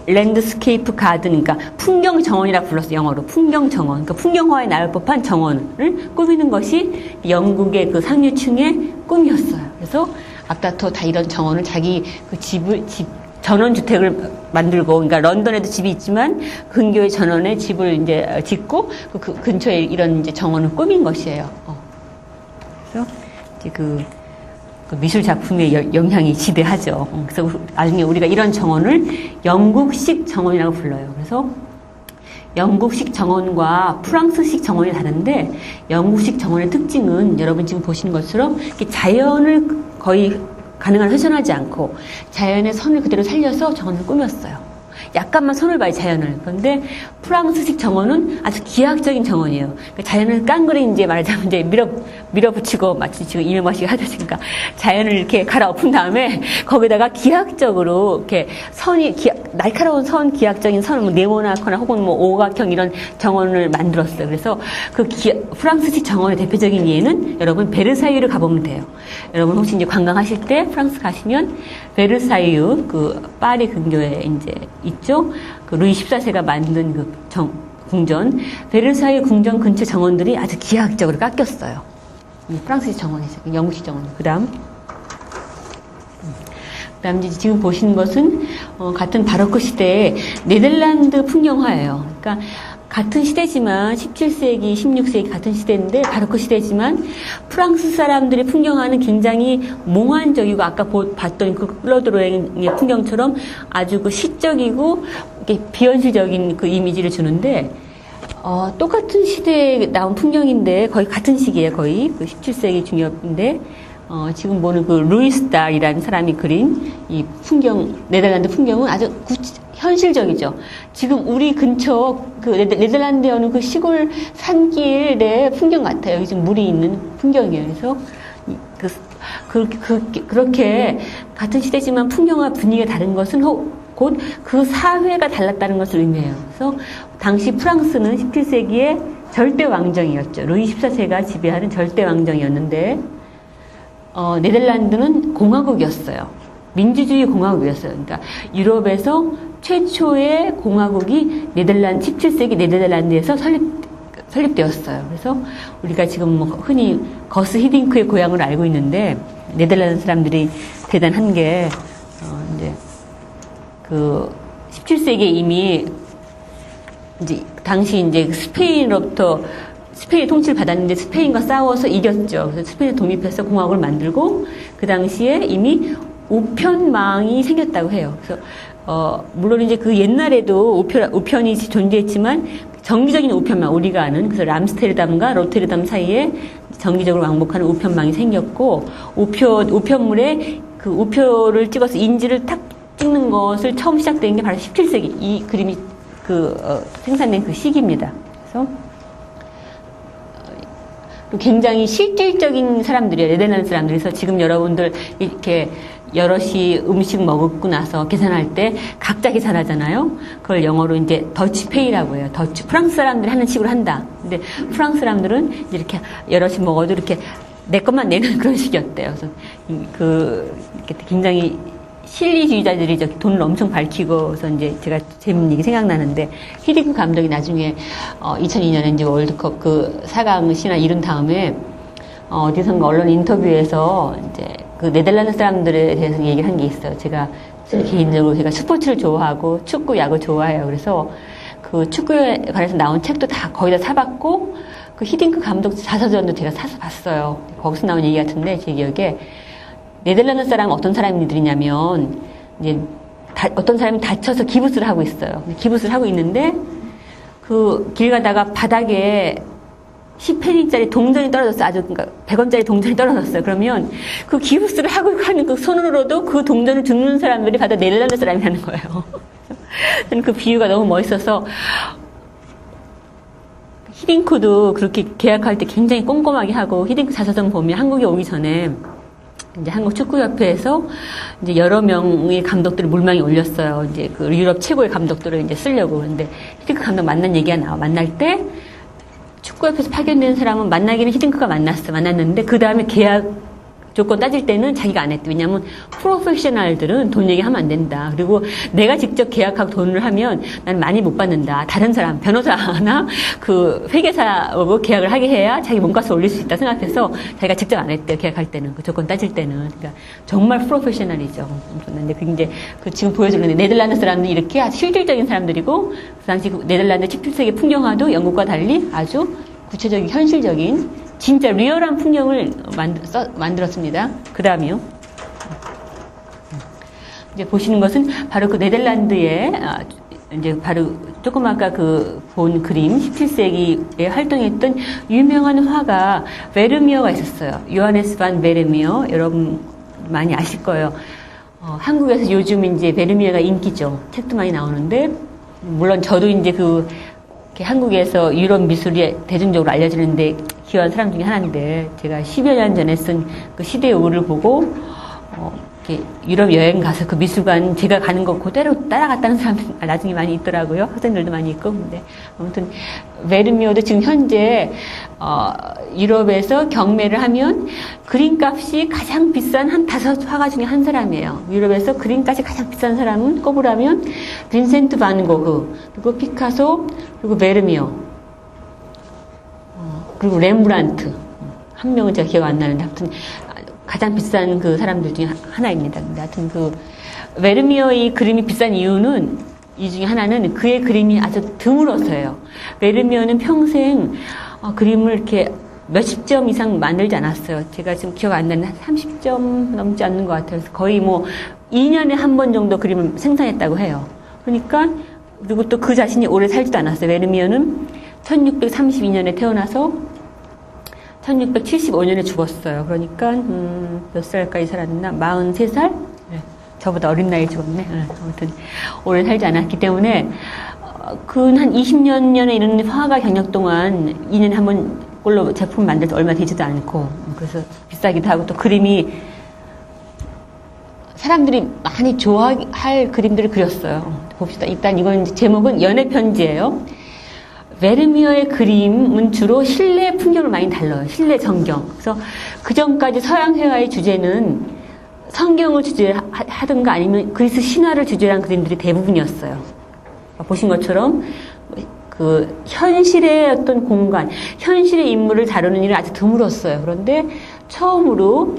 A: 랜드스케이프 가든, 그러니까 풍경 정원이라고 불렀어요. 영어로 풍경 정원. 그러니까 풍경화에 나올 법한 정원을 꾸미는 것이 영국의 그 상류층의 꿈이었어요. 그래서 아까부터 다 이런 정원을 자기 그 전원주택을 만들고, 그러니까 런던에도 집이 있지만 근교의 전원에 집을 이제 짓고 그 근처에 이런 이제 정원을 꾸민 것이에요. 그래서 이제 그 미술 작품의 영향이 지대하죠. 그래서 나중에 우리가 이런 정원을 영국식 정원이라고 불러요. 그래서 영국식 정원과 프랑스식 정원이 다른데 영국식 정원의 특징은 여러분 지금 보시는 것처럼 이렇게 자연을 거의 가능한 훼손하지 않고 자연의 선을 그대로 살려서 정원을 꾸몄어요. 약간만 선을 봐요, 자연을. 그런데 프랑스식 정원은 아주 기하학적인 정원이에요. 그러니까 자연을 깡그리 이제 말하자면 이제 밀어붙이고 마치 지금 이명박 씨가 하듯이니까 자연을 이렇게 갈아엎은 다음에 거기다가 기하학적으로 이렇게 날카로운 기하학적인 선을 뭐 네모나거나 혹은 뭐 오각형 이런 정원을 만들었어요. 그래서 프랑스식 정원의 대표적인 예는 여러분 베르사유를 가보면 돼요. 여러분 혹시 이제 관광하실 때 프랑스 가시면 베르사유 그 파리 근교에 이제 있죠. 그 루이 14세가 만든 그 궁전, 베르사유 궁전 근처 정원들이 아주 기하학적으로 깎였어요. 프랑스식 정원이죠. 영국식 정원. 그다음 이제 지금 보시는 것은 같은 바로크 시대의 네덜란드 풍경화예요. 그러니까 같은 시대지만 17세기, 16세기 같은 시대인데 바로크 시대지만 프랑스 사람들이 풍경화는 굉장히 몽환적이고 아까 봤던 그 클로드 로랭의 풍경처럼 아주 그 시적이고 비현실적인 그 이미지를 주는데 똑같은 시대에 나온 풍경인데 거의 같은 시기에 거의 그 17세기 중엽인데 지금 보는 그 루이스 달이라는 사람이 그린 이 풍경, 네덜란드 풍경은 아주 현실적이죠. 지금 우리 근처 그 네덜란드에 오는 그 시골 산길의 풍경 같아요. 여기 지금 물이 있는 풍경이에요. 그래서 그렇게 같은 시대지만 풍경과 분위기가 다른 것은 곧 그 사회가 달랐다는 것을 의미해요. 그래서 당시 프랑스는 17세기에 절대 왕정이었죠. 루이 14세가 지배하는 절대 왕정이었는데 네덜란드는 공화국이었어요. 민주주의 공화국이었어요. 그러니까 유럽에서 최초의 공화국이 17세기 네덜란드에서 설립되었어요. 그래서 우리가 지금 뭐 흔히 거스 히딩크의 고향을 알고 있는데 네덜란드 사람들이 대단한 게 이제 그 17세기에 이미 이제 당시 이제 스페인으로부터 스페인의 통치를 받았는데 스페인과 싸워서 이겼죠. 그래서 스페인에 독립해서 공화국을 만들고 그 당시에 이미 우편망이 생겼다고 해요. 그래서 물론 이제 그 옛날에도 우편이 존재했지만 정기적인 우편망 우리가 아는 그래서 람스테르담과 로테르담 사이에 정기적으로 왕복하는 우편망이 생겼고 우편물에 그 우표를 찍어서 인지를 탁 찍는 것을 처음 시작된 게 바로 17세기 이 그림이 생산된 그 시기입니다. 그래서 굉장히 실질적인 사람들이에요. 네덜란드 사람들이. 그래서 지금 여러분들 이렇게 여럿이 음식 먹고 나서 계산할 때 각자 계산하잖아요. 그걸 영어로 이제 더치페이라고 해요. 프랑스 사람들이 하는 식으로 한다. 근데 프랑스 사람들은 이렇게 여럿이 먹어도 이렇게 내 것만 내는 그런 식이었대요. 그래서 이렇게 굉장히 실리주의자들이 돈을 엄청 밝히고, 그래서 이제 제가 재밌는 얘기 생각나는데, 히딩크 감독이 나중에, 2002년에 이제 월드컵 그 4강 신화 이룬 다음에, 어디선가 언론 인터뷰에서 이제 그 네덜란드 사람들에 대해서 얘기를 한 게 있어요. 제가 개인적으로 제가 스포츠를 좋아하고 축구, 야구 좋아해요. 그래서 그 축구에 관해서 나온 책도 다 거의 다 사봤고, 그 히딩크 감독 자서전도 제가 사서 봤어요. 거기서 나온 얘기 같은데, 제 기억에, 네덜란드 사람은 어떤 사람들이냐면, 이제, 어떤 사람이 다쳐서 기부스를 하고 있어요. 기부스를 하고 있는데 그 길 가다가 바닥에 10페니짜리 동전이 떨어졌어요. 아주, 그러니까 100원짜리 동전이 떨어졌어요. 그러면 그 기부스를 하고 하는 그 손으로도 그 동전을 줍는 사람들이 바로 네덜란드 사람이라는 거예요. 저는 그 비유가 너무 멋있어서, 히딩크도 그렇게 계약할 때 굉장히 꼼꼼하게 하고, 히딩크 자서전 보면 한국에 오기 전에 이제 한국 축구협회에서 이제 여러 명의 감독들을 물망에 올렸어요. 이제 그 유럽 최고의 감독들을 이제 쓰려고. 근데 히딩크 감독 만난 얘기가 나와. 만날 때 축구협회에서 파견된 사람은 만나기는 히딩크가 만났는데 그 다음에 계약 조건 따질 때는 자기가 안 했대. 왜냐하면 프로페셔널들은 돈 얘기하면 안 된다. 그리고 내가 직접 계약하고 돈을 하면 나는 많이 못 받는다. 다른 사람, 변호사나 그 회계사하고 계약을 하게 해야 자기 몸값을 올릴 수 있다 생각해서 자기가 직접 안 했대요. 계약할 때는. 그 조건 따질 때는. 그러니까 정말 프로페셔널이죠. 근데 이제 그 지금 보여주는 네덜란드 사람들이 이렇게 아주 실질적인 사람들이고 그 당시 그 네덜란드 17세기 풍경화도 영국과 달리 아주 구체적인 현실적인 진짜 리얼한 풍경을 만들었습니다. 그 다음이요. 이제 보시는 것은 바로 그 네덜란드의, 이제 바로 조금 아까 그 본 그림, 17세기에 활동했던 유명한 화가 베르미어가 있었어요. 요하네스 반 베르미어. 여러분 많이 아실 거예요. 한국에서 요즘 이제 베르미어가 인기죠. 책도 많이 나오는데, 물론 저도 이제 한국에서 유럽 미술이 대중적으로 알려지는데 기여한 사람 중에 하나인데 제가 10여 년 전에 쓴 그 시대의 오를 보고 이렇게 유럽 여행 가서 그 미술관 제가 가는 거 그대로 따라갔다는 사람들 나중에 많이 있더라고요. 학생들도 많이 있고. 근데 아무튼 베르미어도 지금 현재 유럽에서 경매를 하면 그림값이 가장 비싼 한 5화가 중에 한 사람이에요. 유럽에서 그림값이 가장 비싼 사람은 꼽으라면 빈센트 반 고흐, 그리고 피카소, 그리고 베르미어, 그리고 렘브란트. 한 명은 제가 기억 안 나는데 아무튼 가장 비싼 그 사람들 중에 하나입니다. 근데 하여튼 그 베르미어의 그림이 비싼 이유는 이 중에 하나는 그의 그림이 아주 드물어서예요. 베르미어는 평생 그림을 이렇게 몇십 점 이상 만들지 않았어요. 제가 지금 기억 안 나는 30점 넘지 않는 것 같아요. 그래서 거의 뭐 2년에 한 번 정도 그림을 생산했다고 해요. 그러니까 그리고 또 그 자신이 오래 살지도 않았어요. 베르미어는 1632년에 태어나서 1675년에 죽었어요. 그러니까 몇 살까지 살았나? 43살? 네. 저보다 어린 나이에 죽었네. 네. 아무튼 오래 살지 않았기 때문에 한 20년에 이르는 화가 경력 동안 2년에 한 번 꼴로 제품 만들 때 얼마 되지도 않고 그래서 비싸기도 하고 또 그림이 사람들이 많이 좋아할 그림들을 그렸어요. 봅시다. 일단 이건 제목은 연애편지예요. 베르미어의 그림은 주로 실내 풍경을 많이 달라요. 실내 전경. 그래서 그 전까지 서양회화의 주제는 성경을 주제하든가 아니면 그리스 신화를 주제로 한 그림들이 대부분이었어요. 보신 것처럼 그 현실의 어떤 공간, 현실의 인물을 다루는 일은 아주 드물었어요. 그런데 처음으로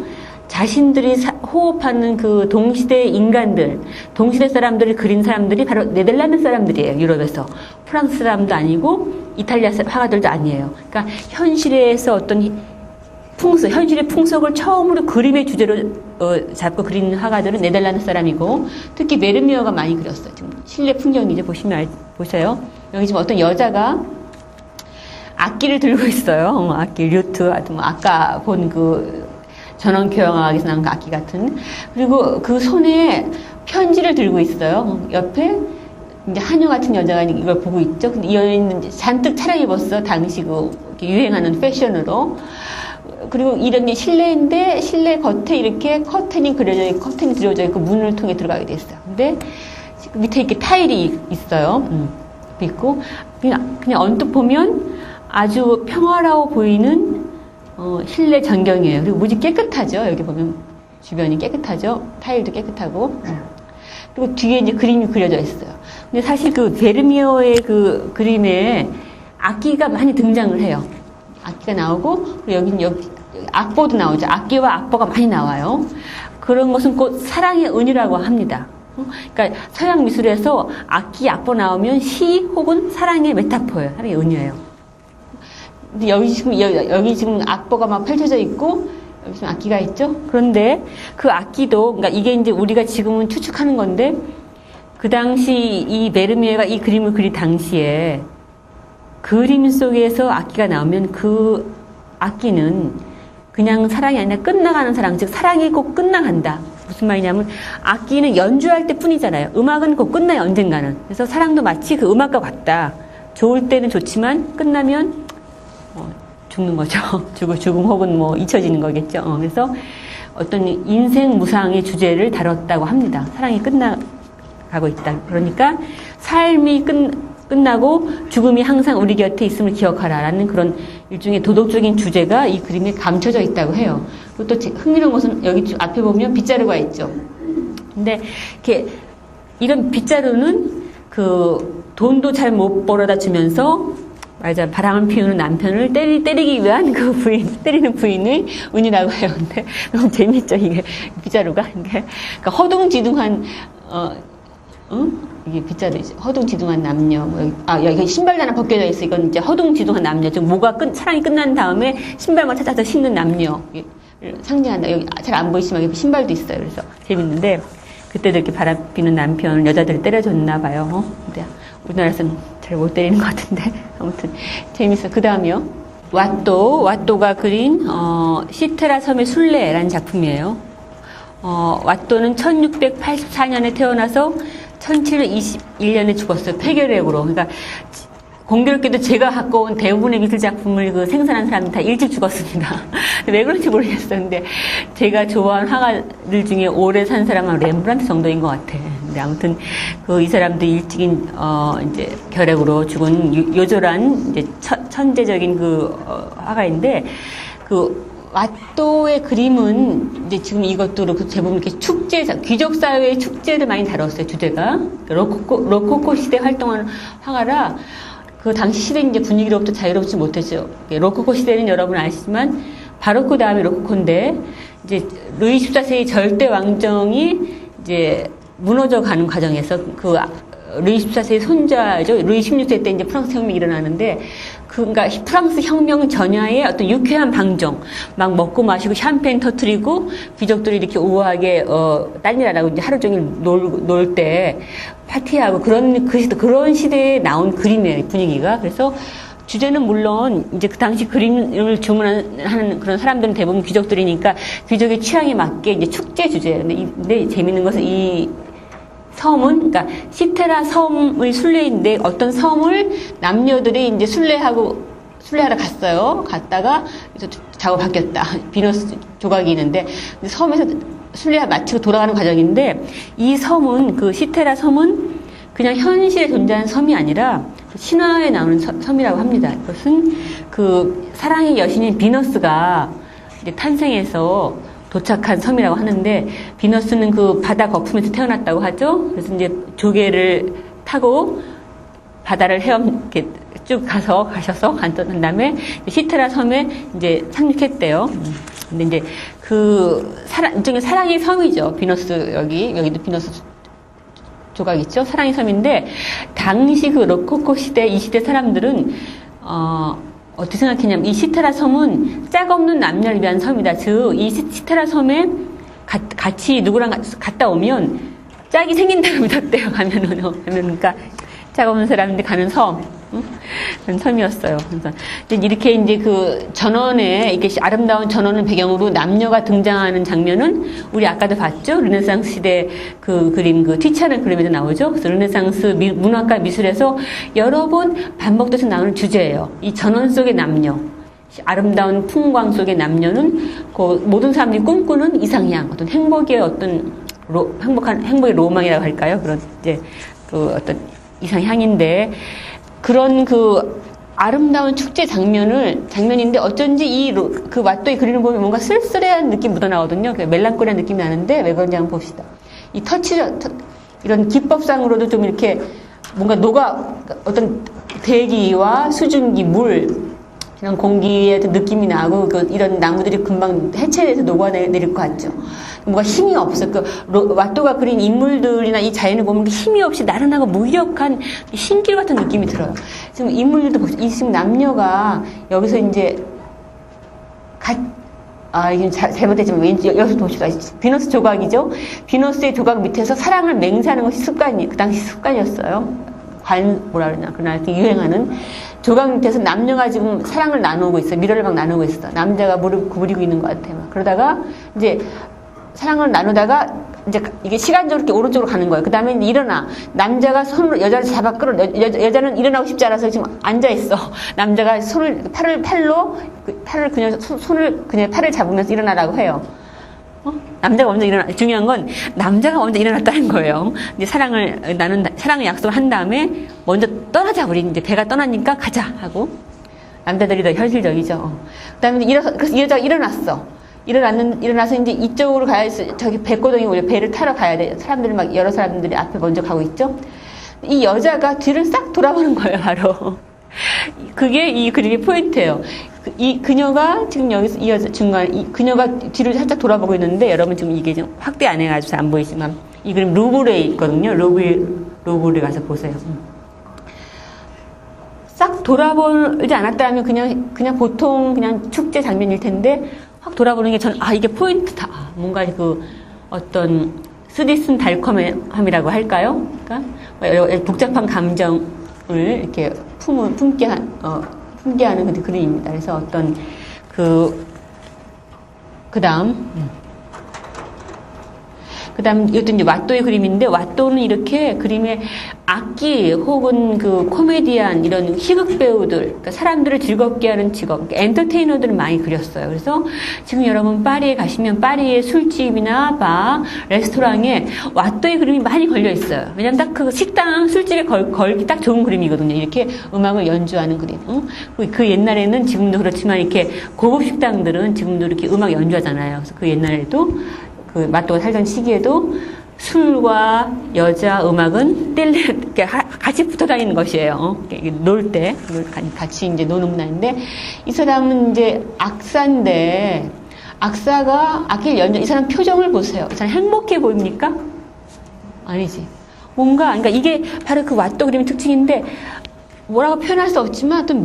A: 자신들이 호흡하는 그 동시대 인간들, 동시대 사람들을 그린 사람들이 바로 네덜란드 사람들이에요. 유럽에서. 프랑스 사람도 아니고 이탈리아 화가들도 아니에요. 그러니까 현실에서 어떤 현실의 풍속을 처음으로 그림의 주제로 잡고 그린 화가들은 네덜란드 사람이고 특히 베르미어가 많이 그렸어요. 지금 실내 풍경이 이제 보세요. 여기 지금 어떤 여자가 악기를 들고 있어요. 악기, 류트, 아까 본 그 전원교향악에서 나온 그 악기 같은. 그리고 그 손에 편지를 들고 있어요. 옆에 이제 한여 같은 여자가 이걸 보고 있죠. 근데 이 여인은 잔뜩 차려입었어. 당시 그 유행하는 패션으로. 그리고 이런 실내인데 실내 겉에 이렇게 커튼이 들어져 있고 문을 통해 들어가게 돼 있어요. 근데 밑에 이렇게 타일이 있어요. 있고 그냥 언뜻 보면 아주 평화로워 보이는 실내 전경이에요. 그리고 무지 깨끗하죠. 여기 보면 주변이 깨끗하죠. 타일도 깨끗하고. 그리고 뒤에 이제 그림이 그려져 있어요. 근데 사실 그 베르미어의 그 그림에 악기가 많이 등장을 해요. 악기가 나오고, 그리고 여기 악보도 나오죠. 악기와 악보가 많이 나와요. 그런 것은 곧 사랑의 은유라고 합니다. 그러니까 서양 미술에서 악기, 악보 나오면 시 혹은 사랑의 메타포예요. 사랑의 은유예요. 근데 여기 지금 악보가 막 펼쳐져 있고, 여기 지금 악기가 있죠? 그런데 그 악기도, 그러니까 이게 이제 우리가 지금은 추측하는 건데, 그 당시 이 베르미에가 이 그림을 그릴 당시에 그림 속에서 악기가 나오면 그 악기는 그냥 사랑이 아니라 끝나가는 사랑, 즉 사랑이 꼭 끝나간다. 무슨 말이냐면 악기는 연주할 때 뿐이잖아요. 음악은 꼭 끝나요, 언젠가는. 그래서 사랑도 마치 그 음악과 같다. 좋을 때는 좋지만 끝나면 죽는 거죠. 죽음 혹은 뭐 잊혀지는 거겠죠. 그래서 어떤 인생 무상의 주제를 다뤘다고 합니다. 사랑이 끝나가고 있다. 그러니까 삶이 끝나고 죽음이 항상 우리 곁에 있음을 기억하라 라는 그런 일종의 도덕적인 주제가 이 그림에 감춰져 있다고 해요. 그리고 또 흥미로운 것은 여기 앞에 보면 빗자루가 있죠. 근데 이렇게 이런 빗자루는 그 돈도 잘 못 벌어다 주면서 말하자면 바람을 피우는 남편을 때리기 위한 그 때리는 부인의 운이라고 해요. 근데 너무 재밌죠, 이게 빗자루가. 그러니까 허둥지둥한 이게 빗자루죠. 허둥지둥한 남녀. 여기 신발도 하나 벗겨져 있어. 이건 이제 허둥지둥한 남녀. 즉, 사랑이 끝난 다음에 신발만 찾아서 신는 남녀. 상징한다. 여기 잘 안 보이시지만 여기 신발도 있어요. 그래서 재밌는데, 그때도 이렇게 바람 피는 남편을 여자들이 때려줬나 봐요. 근데 우리나라에서는 잘 못 때리는 것 같은데. 아무튼, 재밌어. 그 다음이요. 왓도가 그린, 시테라 섬의 순례라는 작품이에요. 왓도는 1684년에 태어나서 1721년에 죽었어요. 폐결핵으로. 그러니까 공교롭게도 제가 갖고 온 대부분의 미술 작품을 생산한 사람들 다 일찍 죽었습니다. 왜 그런지 모르겠어요. 근데 제가 좋아하는 화가들 중에 오래 산 사람은 렘브란트 정도인 것 같아. 근데 아무튼 이 사람도 일찍 이제 결핵으로 죽은 요절한 이제 천재적인 화가인데 왓도의 그림은 이제 지금 이것도 그렇고 대부분 이렇게 귀족 사회의 축제를 많이 다뤘어요. 주제가 로코코 시대 활동하는 화가라 그 당시 시대 이제 분위기로부터 자유롭지 못했죠. 로코코 시대는 여러분 아시지만 바로크 다음에 로코코인데 이제 루이 14세의 절대 왕정이 이제 무너져 가는 과정에서 루이 14세의 손자죠. 루이 16세 때 이제 프랑스 혁명이 일어나는데, 그러니까 프랑스 혁명 전야의 어떤 유쾌한 방정, 막 먹고 마시고 샴페인 터트리고, 귀족들이 이렇게 우아하게, 딴일하라고 이제 하루 종일 놀 때, 파티하고 그런 시대에 나온 그림이에요, 분위기가. 그래서 주제는 물론, 이제 그 당시 그림을 주문하는 그런 사람들은 대부분 귀족들이니까, 귀족의 취향에 맞게 이제 축제 주제예요. 근데 재밌는 것은 이 섬은, 그러니까 시테라 섬의 순례인데 어떤 섬을 남녀들이 이제 순례하러 갔어요. 갔다가 좌우 바뀌었다. 비너스 조각이 있는데 섬에서 순례 마치고 돌아가는 과정인데 이 섬은 시테라 섬은 그냥 현실에 존재하는 섬이 아니라 신화에 나오는 섬이라고 합니다. 이것은 사랑의 여신인 비너스가 이제 탄생해서 도착한 섬이라고 하는데 비너스는 바다 거품에서 태어났다고 하죠. 그래서 이제 조개를 타고 바다를 이렇게 쭉 가셔서 갔던 다음에 시테라 섬에 이제 상륙했대요. 근데 이제 일종의 사랑의 섬이죠. 비너스 여기도 비너스 조각 있죠. 사랑의 섬인데 당시 로코코 시대 이 시대 사람들은 어떻게 생각했냐면 이 시테라 섬은 짝 없는 남녀를 위한 섬이다. 즉 이 시테라 섬에 같이 누구랑 갔다 오면 짝이 생긴다고 믿었대요. 가면은 그러니까 짝 없는 사람인데 가는 섬. 그런 섬이었어요. 그래서 이렇게 이제 전원에 이렇게 아름다운 전원을 배경으로 남녀가 등장하는 장면은 우리 아까도 봤죠. 르네상스 시대 그림 티치아는 그림에도 나오죠. 그래서 르네상스 문학과 미술에서 여러 번 반복돼서 나오는 주제예요. 이 전원 속의 남녀, 아름다운 풍광 속의 남녀는 모든 사람들이 꿈꾸는 이상향, 어떤 행복의 행복의 로망이라고 할까요? 그런 이제 어떤 이상향인데. 그런 아름다운 축제 장면인데 어쩐지 왓도의 그림을 보면 뭔가 쓸쓸해한 느낌 묻어나거든요. 멜랑콜리한 느낌이 나는데 왜 그런지 한번 봅시다. 이 이런 기법상으로도 좀 이렇게 뭔가 어떤 대기와 수증기, 물, 이런 공기의 느낌이 나고 이런 나무들이 금방 해체돼서 녹아내릴 것 같죠. 뭔가 힘이 없어. 왓도가 그린 인물들이나 이 자연을 보면 힘이 없이 나른하고 무기력한 신길 같은 느낌이 들어요. 지금 인물들도 지금 남녀가 여기서 이제 이게 잘못했지만 왠지 여기서 봅시다. 비너스 조각이죠. 비너스의 조각 밑에서 사랑을 맹세하는 것이 습관이, 그 당시 습관이었어요. 뭐라 그러냐. 그날 유행하는 조각 밑에서 남녀가 지금 사랑을 나누고 있어. 미러를 막 나누고 있어. 남자가 무릎 구부리고 있는 것 같아. 막. 그러다가 이제 사랑을 나누다가 이제 이게 시간적으로 이렇게 오른쪽으로 가는 거예요. 그 다음에 일어나. 남자가 손으로 여자를 잡아 끌어. 여자는 일어나고 싶지 않아서 지금 앉아있어. 남자가 팔을 그냥, 손을 그냥 팔을 잡으면서 일어나라고 해요. 남자가 먼저 중요한 건 남자가 먼저 일어났다는 거예요. 이제 사랑을 약속을 한 다음에 먼저 떠나자. 우리 이제 배가 떠나니까 가자. 하고. 남자들이 더 현실적이죠. 그 다음에 그래서 이 여자가 일어났어. 일어나서 이제 이쪽으로 가야 돼. 저기 배고덩이 올려 배를 타러 가야 돼. 여러 사람들이 앞에 먼저 가고 있죠. 이 여자가 뒤를 싹 돌아보는 거예요, 바로. 그게 이 그림의 포인트예요. 이 그녀가 지금 여기서 이 여자 그녀가 뒤를 살짝 돌아보고 있는데 여러분 지금 이게 좀 확대 안 해가지고 안 보이지만 이 그림 루브르에 있거든요. 루브르에 가서 보세요. 싹 돌아보지 않았다면 그냥 보통 그냥 축제 장면일 텐데 확 돌아보는 게 이게 포인트다. 뭔가 그 어떤 쓰디쓴 달콤함이라고 할까요? 그러니까 복잡한 감정을 이렇게 품게 하는 그 그림입니다. 그래서 어떤 그다음 이것도 이제 왓도의 그림인데 왓도는 이렇게 그림에 악기 혹은 그 코미디안 이런 희극 배우들, 그러니까 사람들을 즐겁게 하는 직업, 그러니까 엔터테이너들을 많이 그렸어요. 그래서 지금 여러분 파리에 가시면 파리의 술집이나 바, 레스토랑에 왓도의 그림이 많이 걸려 있어요. 왜냐면 딱 그 식당, 술집에 걸기 딱 좋은 그림이거든요. 이렇게 음악을 연주하는 그림. 그 옛날에는 지금도 그렇지만 이렇게 고급 식당들은 지금도 이렇게 음악 연주하잖아요. 그래서 그 옛날에도 그 왓도가 살던 시기에도 술과 여자 음악은 같이 붙어 다니는 것이에요. 놀 때, 같이 이제 노는 문화인데, 이 사람은 이제 악사인데, 악사가 악기를 이 사람 표정을 보세요. 이 사람 행복해 보입니까? 아니지. 그러니까 이게 바로 그 왓도 그림의 특징인데, 뭐라고 표현할 수 없지만, 또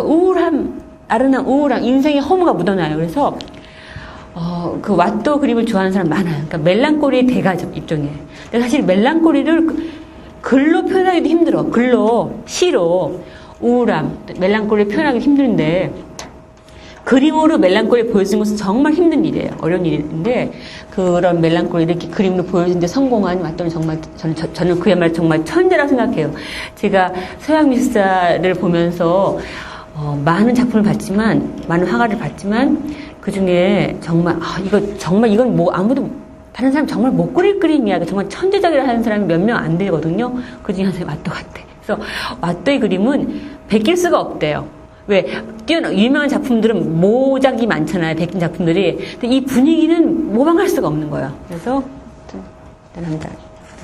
A: 우울함, 아른한 우울함, 인생의 허무가 묻어나요. 그래서, 그 왓도 그림을 좋아하는 사람 많아요. 그러니까 멜랑콜리의 대가죠, 일종의. 근데 사실 멜랑콜리를 글로 표현하기도 힘들어. 시로, 우울함, 멜랑콜리를 표현하기 힘든데, 그림으로 멜랑콜리를 보여주는 것은 정말 힘든 일이에요. 어려운 일인데, 그런 멜랑콜리를 이렇게 그림으로 보여주는데 성공한 왓도는 정말, 저는 그야말로 정말 천재라고 생각해요. 제가 서양 미술사를 보면서, 많은 작품을 봤지만, 많은 화가를 봤지만, 그 중에 정말, 이건 뭐 아무도, 다른 사람 정말 못 그릴 그림이야. 정말 천재적이라 하는 사람이 몇 명 안 되거든요. 그 중에 한 사람이 왓도 같아. 그래서 왓도의 그림은 베낄 수가 없대요. 왜? 유명한 작품들은 모작이 많잖아요. 베낀 작품들이. 근데 이 분위기는 모방할 수가 없는 거예요. 그래서,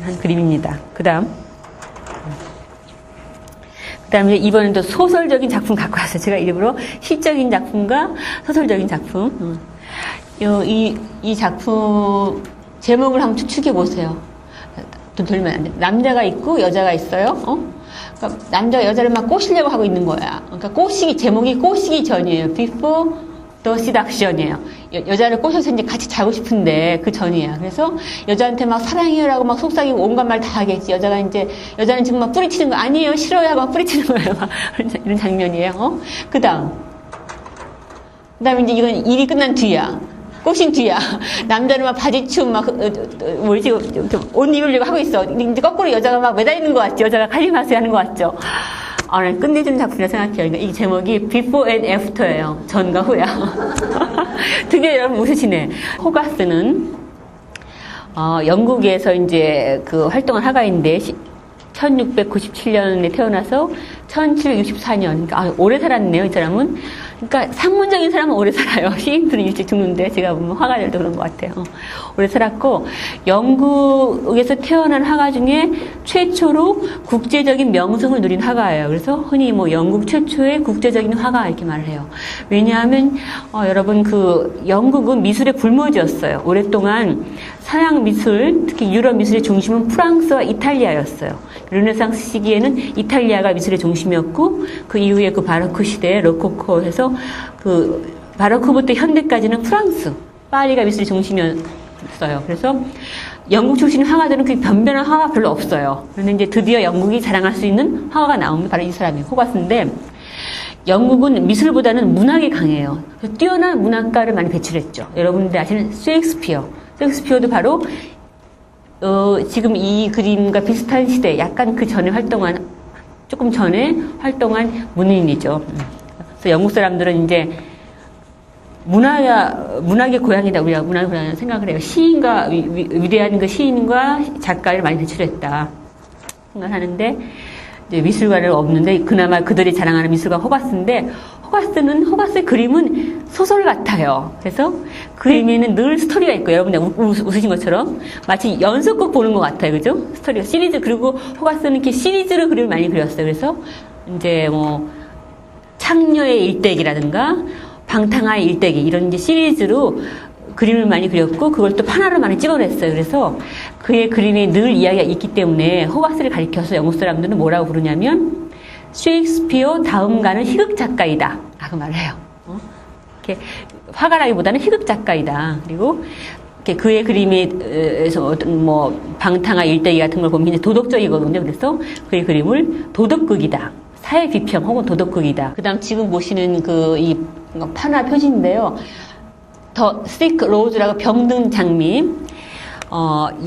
A: 한 그림입니다. 그 다음에 이번엔 또 소설적인 작품 갖고 왔어요. 제가 일부러 시적인 작품과 소설적인 작품. 이 작품 제목을 한번 추측해 보세요. 돈 돌면 안 돼. 남자가 있고 여자가 있어요. 그러니까 남자가 여자를 막 꼬시려고 하고 있는 거야. 그러니까 제목이 꼬시기 전이에요. Before the seduction이에요. 여자를 꼬셔서 이제 같이 자고 싶은데 그 전이야. 그래서 여자한테 막 사랑해요라고 막 속삭이고 온갖 말 다 하겠지. 여자는 지금 막 뿌리치는 거 아니에요. 싫어요 하고 막 뿌리치는 거예요. 막 이런 장면이에요. 그다음에 이제 이건 일이 끝난 뒤야. 꼬신 뒤야. 남자는 막 바지춤 막 옷 입으려고 하고 있어. 이제 거꾸로 여자가 막 매달리는 것 같죠. 여자가 칼리마스에 하는 것 같죠. 끝내주는 작품이라 생각해요. 그러니까 이 제목이 Before and After예요. 전과 후야. 드디어 여러분 웃으시네. 호가스는 영국에서 이제 그 활동한 화가인데 1697년에 태어나서 1764년, 그러니까 오래 살았네요. 이 사람은. 그러니까 상문적인 사람은 오래 살아요. 시인들은 일찍 죽는데 제가 보면 화가들도 그런 것 같아요. 오래 살았고 영국에서 태어난 화가 중에 최초로 국제적인 명성을 누린 화가예요. 그래서 흔히 뭐 영국 최초의 국제적인 화가 이렇게 말을 해요. 왜냐하면 여러분 그 영국은 미술의 불모지였어요. 오랫동안 서양 미술, 특히 유럽 미술의 중심은 프랑스와 이탈리아였어요. 르네상스 시기에는 이탈리아가 미술의 중심이었고 그 이후에 그 바로크 시대, 로코코 해서 그 바로크부터 현대까지는 프랑스, 파리가 미술의 중심이었어요. 그래서 영국 출신 화가들은 그 변변한 화가 별로 없어요. 그런데 이제 드디어 영국이 자랑할 수 있는 화가가 나온 게 바로 이 사람이에요. 호가스인데, 영국은 미술보다는 문학이 강해요. 그래서 뛰어난 문학가를 많이 배출했죠. 여러분들 아시는 셰익스피어. 셰익스피어도 바로 지금 이 그림과 비슷한 시대, 약간 그 전에 조금 전에 활동한 문인이죠. 그래서 영국 사람들은 이제 문학의 고향이다. 우리가 문학의 고향이라고 생각을 해요. 시인과, 위대한 그 시인과 작가를 많이 배출했다. 생각하는데, 이제 미술가는 없는데, 그나마 그들이 자랑하는 미술가 호가스인데, 호가스의 그림은 소설 같아요. 그래서 그림에는 늘 스토리가 있고, 여러분들 웃으신 것처럼 마치 연속극 보는 것 같아요. 그죠? 스토리가 시리즈, 그리고 호가스는 이렇게 시리즈로 그림을 많이 그렸어요. 그래서 이제 창녀의 일대기라든가, 방탕아의 일대기, 이런 이제 시리즈로 그림을 많이 그렸고, 그걸 또 판화로 많이 찍어냈어요. 그래서 그의 그림에 늘 이야기가 있기 때문에 호가스를 가리켜서 영국 사람들은 뭐라고 부르냐면, 셰익스피어 다음 가는 희극 작가이다. 라고 말을 해요. 이렇게 화가라기보다는 희극 작가이다. 그리고 이렇게 그의 그림에서 어떤 방탕아 일대기 같은 걸 보면 도덕적이거든요. 그래서 그의 그림을 도덕극이다. 사회 비평 혹은 도덕극이다. 그 다음 지금 보시는 이 판화 표지인데요. 더 시크 로즈라고 병든 장미.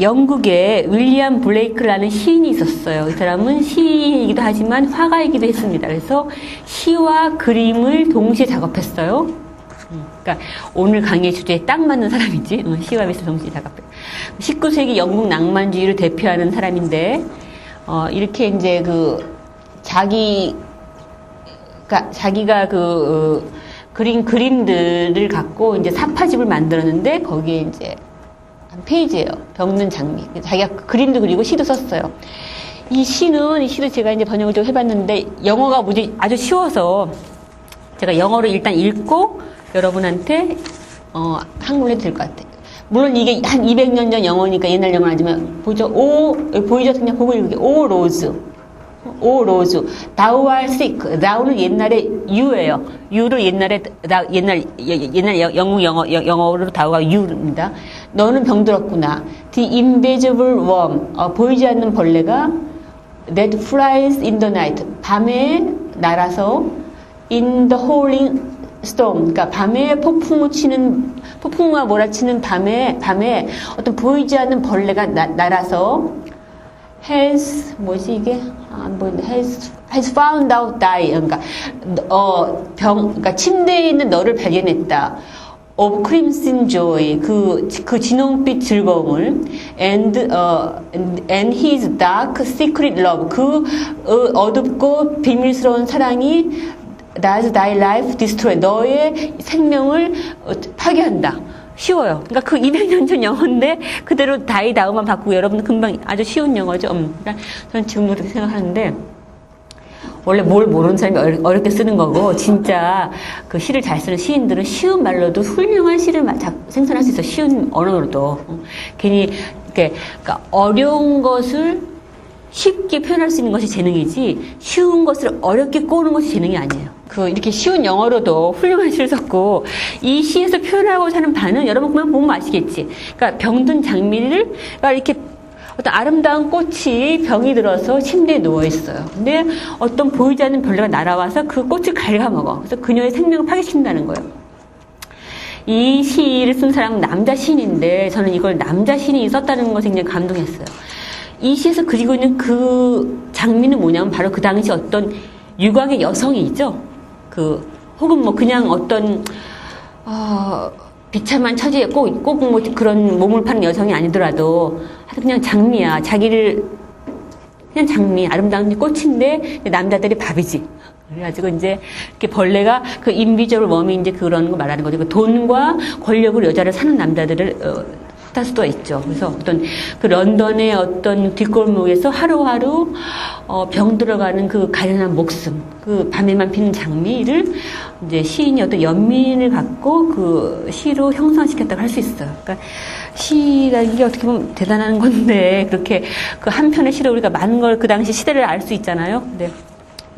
A: 영국에 윌리엄 블레이크라는 시인이 있었어요. 이 사람은 시인이기도 하지만 화가이기도 했습니다. 그래서 시와 그림을 동시에 작업했어요. 그러니까 오늘 강의 주제에 딱 맞는 사람이지. 시와 미술 동시에 작업해. 19세기 영국 낭만주의를 대표하는 사람인데, 이렇게 이제 자기가 그린 그림들을 갖고 이제 사파집을 만들었는데, 거기에 이제 한 페이지예요. 병든 장미. 자기가 그림도 그리고 시도 썼어요. 이 시도 제가 이제 번역을 좀 해봤는데, 영어가 아주 쉬워서 제가 영어로 일단 읽고 여러분한테 한글로 해도 될 것 같아요. 물론 이게 한 200년 전 영어니까 옛날 영어는 아니지만, 보이죠? 보이죠? 그냥 보고 읽을게. 오 로즈. Thou art sick. Thou는 옛날에 you예요. you를 옛날 영국 영어로 thou가 you입니다. 너는 병들었구나. The invisible worm. 보이지 않는 벌레가 that flies in the night. 밤에 날아서 in the howling storm. 그러니까 밤에 폭풍과 몰아치는 밤에 어떤 보이지 않는 벌레가 날아서 has found out thy. 그러니까 침대에 있는 너를 발견했다. of crimson joy. 그 진홍빛 즐거움을 and his dark secret love. 어둡고 비밀스러운 사랑이 does thy life destroy. 너의 생명을 파괴한다. 쉬워요. 그러니까 그 200년 전 영어인데 그대로 다이 다음만 바꾸고 여러분 금방 아주 쉬운 영어죠. 그러니까 저는 지금도 그렇게 생각하는데, 원래 뭘 모르는 사람이 어렵게 쓰는 거고, 진짜 그 시를 잘 쓰는 시인들은 쉬운 말로도 훌륭한 시를 생산할 수 있어. 쉬운 언어로도. 괜히 그러니까 어려운 것을 쉽게 표현할 수 있는 것이 재능이지, 쉬운 것을 어렵게 꼬는 것이 재능이 아니에요. 이렇게 쉬운 영어로도 훌륭한 시를 썼고, 이 시에서 표현하고자 하는 바는 여러분 그만 보면 아시겠지. 그러니까 병든 장미를, 이렇게 어떤 아름다운 꽃이 병이 들어서 침대에 누워있어요. 근데 어떤 보이지 않는 벌레가 날아와서 그 꽃을 갉아먹어. 그래서 그녀의 생명을 파괴시킨다는 거예요. 이 시를 쓴 사람은 남자 시인인데, 저는 이걸 남자 시인이 썼다는 것에 굉장히 감동했어요. 이 시에서 그리고 있는 그 장미는 뭐냐면 바로 그 당시 어떤 유곽의 여성이 있죠. 혹은 그냥 어떤 비참한 처지에 꼭 그런 몸을 파는 여성이 아니더라도 하여튼 그냥 장미야. 그냥 장미, 아름다운 꽃인데 남자들이 밥이지. 그래가지고 이제 이렇게 벌레가 그 인비저블 웜이 이제 그런 거 말하는 거죠. 돈과 권력으로 여자를 사는 남자들을 할 수도 있죠. 그래서 어떤 런던의 어떤 뒷골목에서 하루하루 병들어가는 그 가련한 목숨, 밤에만 피는 장미를 이제 시인이 어떤 연민을 갖고 그 시로 형성시켰다고 할 수 있어요. 그러니까 시라는 게 어떻게 보면 대단한 건데, 그렇게 그 한 편의 시로 우리가 많은 걸 그 당시 시대를 알 수 있잖아요. 근데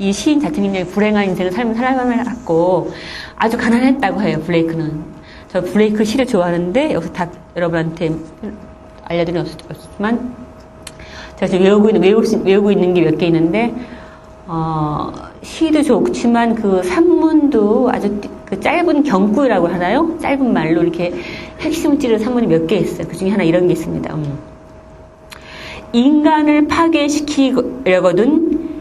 A: 이 시인 자체는 굉장히 불행한 인생을 삶을 살아갔고 아주 가난했다고 해요. 블레이크는. 저 블레이크 시를 좋아하는데 여기서 다 여러분한테 알려드리는 없지만 제가 지금 외우고 있는 게 몇 개 있는데 시도 좋지만 그 산문도 아주 그 짧은 경구라고 하나요? 짧은 말로 이렇게 핵심을 찌르는 산문이 몇 개 있어요. 그 중에 하나 이런 게 있습니다. 인간을 파괴시키려거든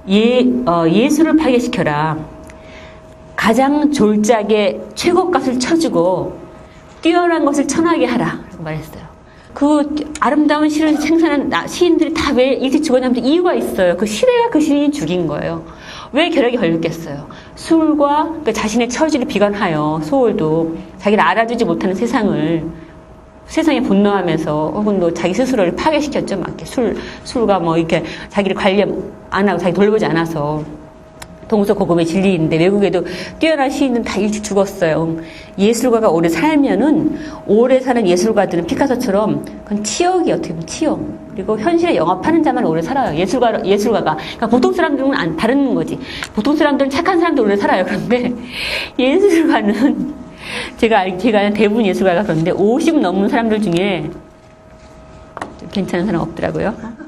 A: 예술을 파괴시켜라. 가장 졸작에 최고값을 쳐주고 뛰어난 것을 천하게 하라. 라고 말했어요. 그 아름다운 시를 생산한 시인들이 다 왜 일찍 죽었냐면 이유가 있어요. 그 시대가 그 시인이 죽인 거예요. 왜 결핵이 걸렸겠어요? 술과 그러니까 자신의 처지를 비관하여 소홀도 자기를 알아주지 못하는 세상에 분노하면서 혹은 뭐 자기 스스로를 파괴시켰죠. 막 이렇게 술과 뭐 이렇게 자기를 관리 안 하고 자기 돌보지 않아서 동서고금의 진리인데 외국에도 뛰어난 시인은 다 일찍 죽었어요. 예술가가 오래 살면은 오래 사는 예술가들은 피카소처럼 그건 치욕이 어떻게 보면 치욕. 그리고 현실에 영합하는 자만 오래 살아요. 예술가가. 그러니까 보통 사람들은 다른 거지. 보통 사람들은 착한 사람들 오래 살아요. 그런데 예술가는 제가 아는 대부분 예술가가 그런데 50 넘은 사람들 중에 괜찮은 사람 없더라고요.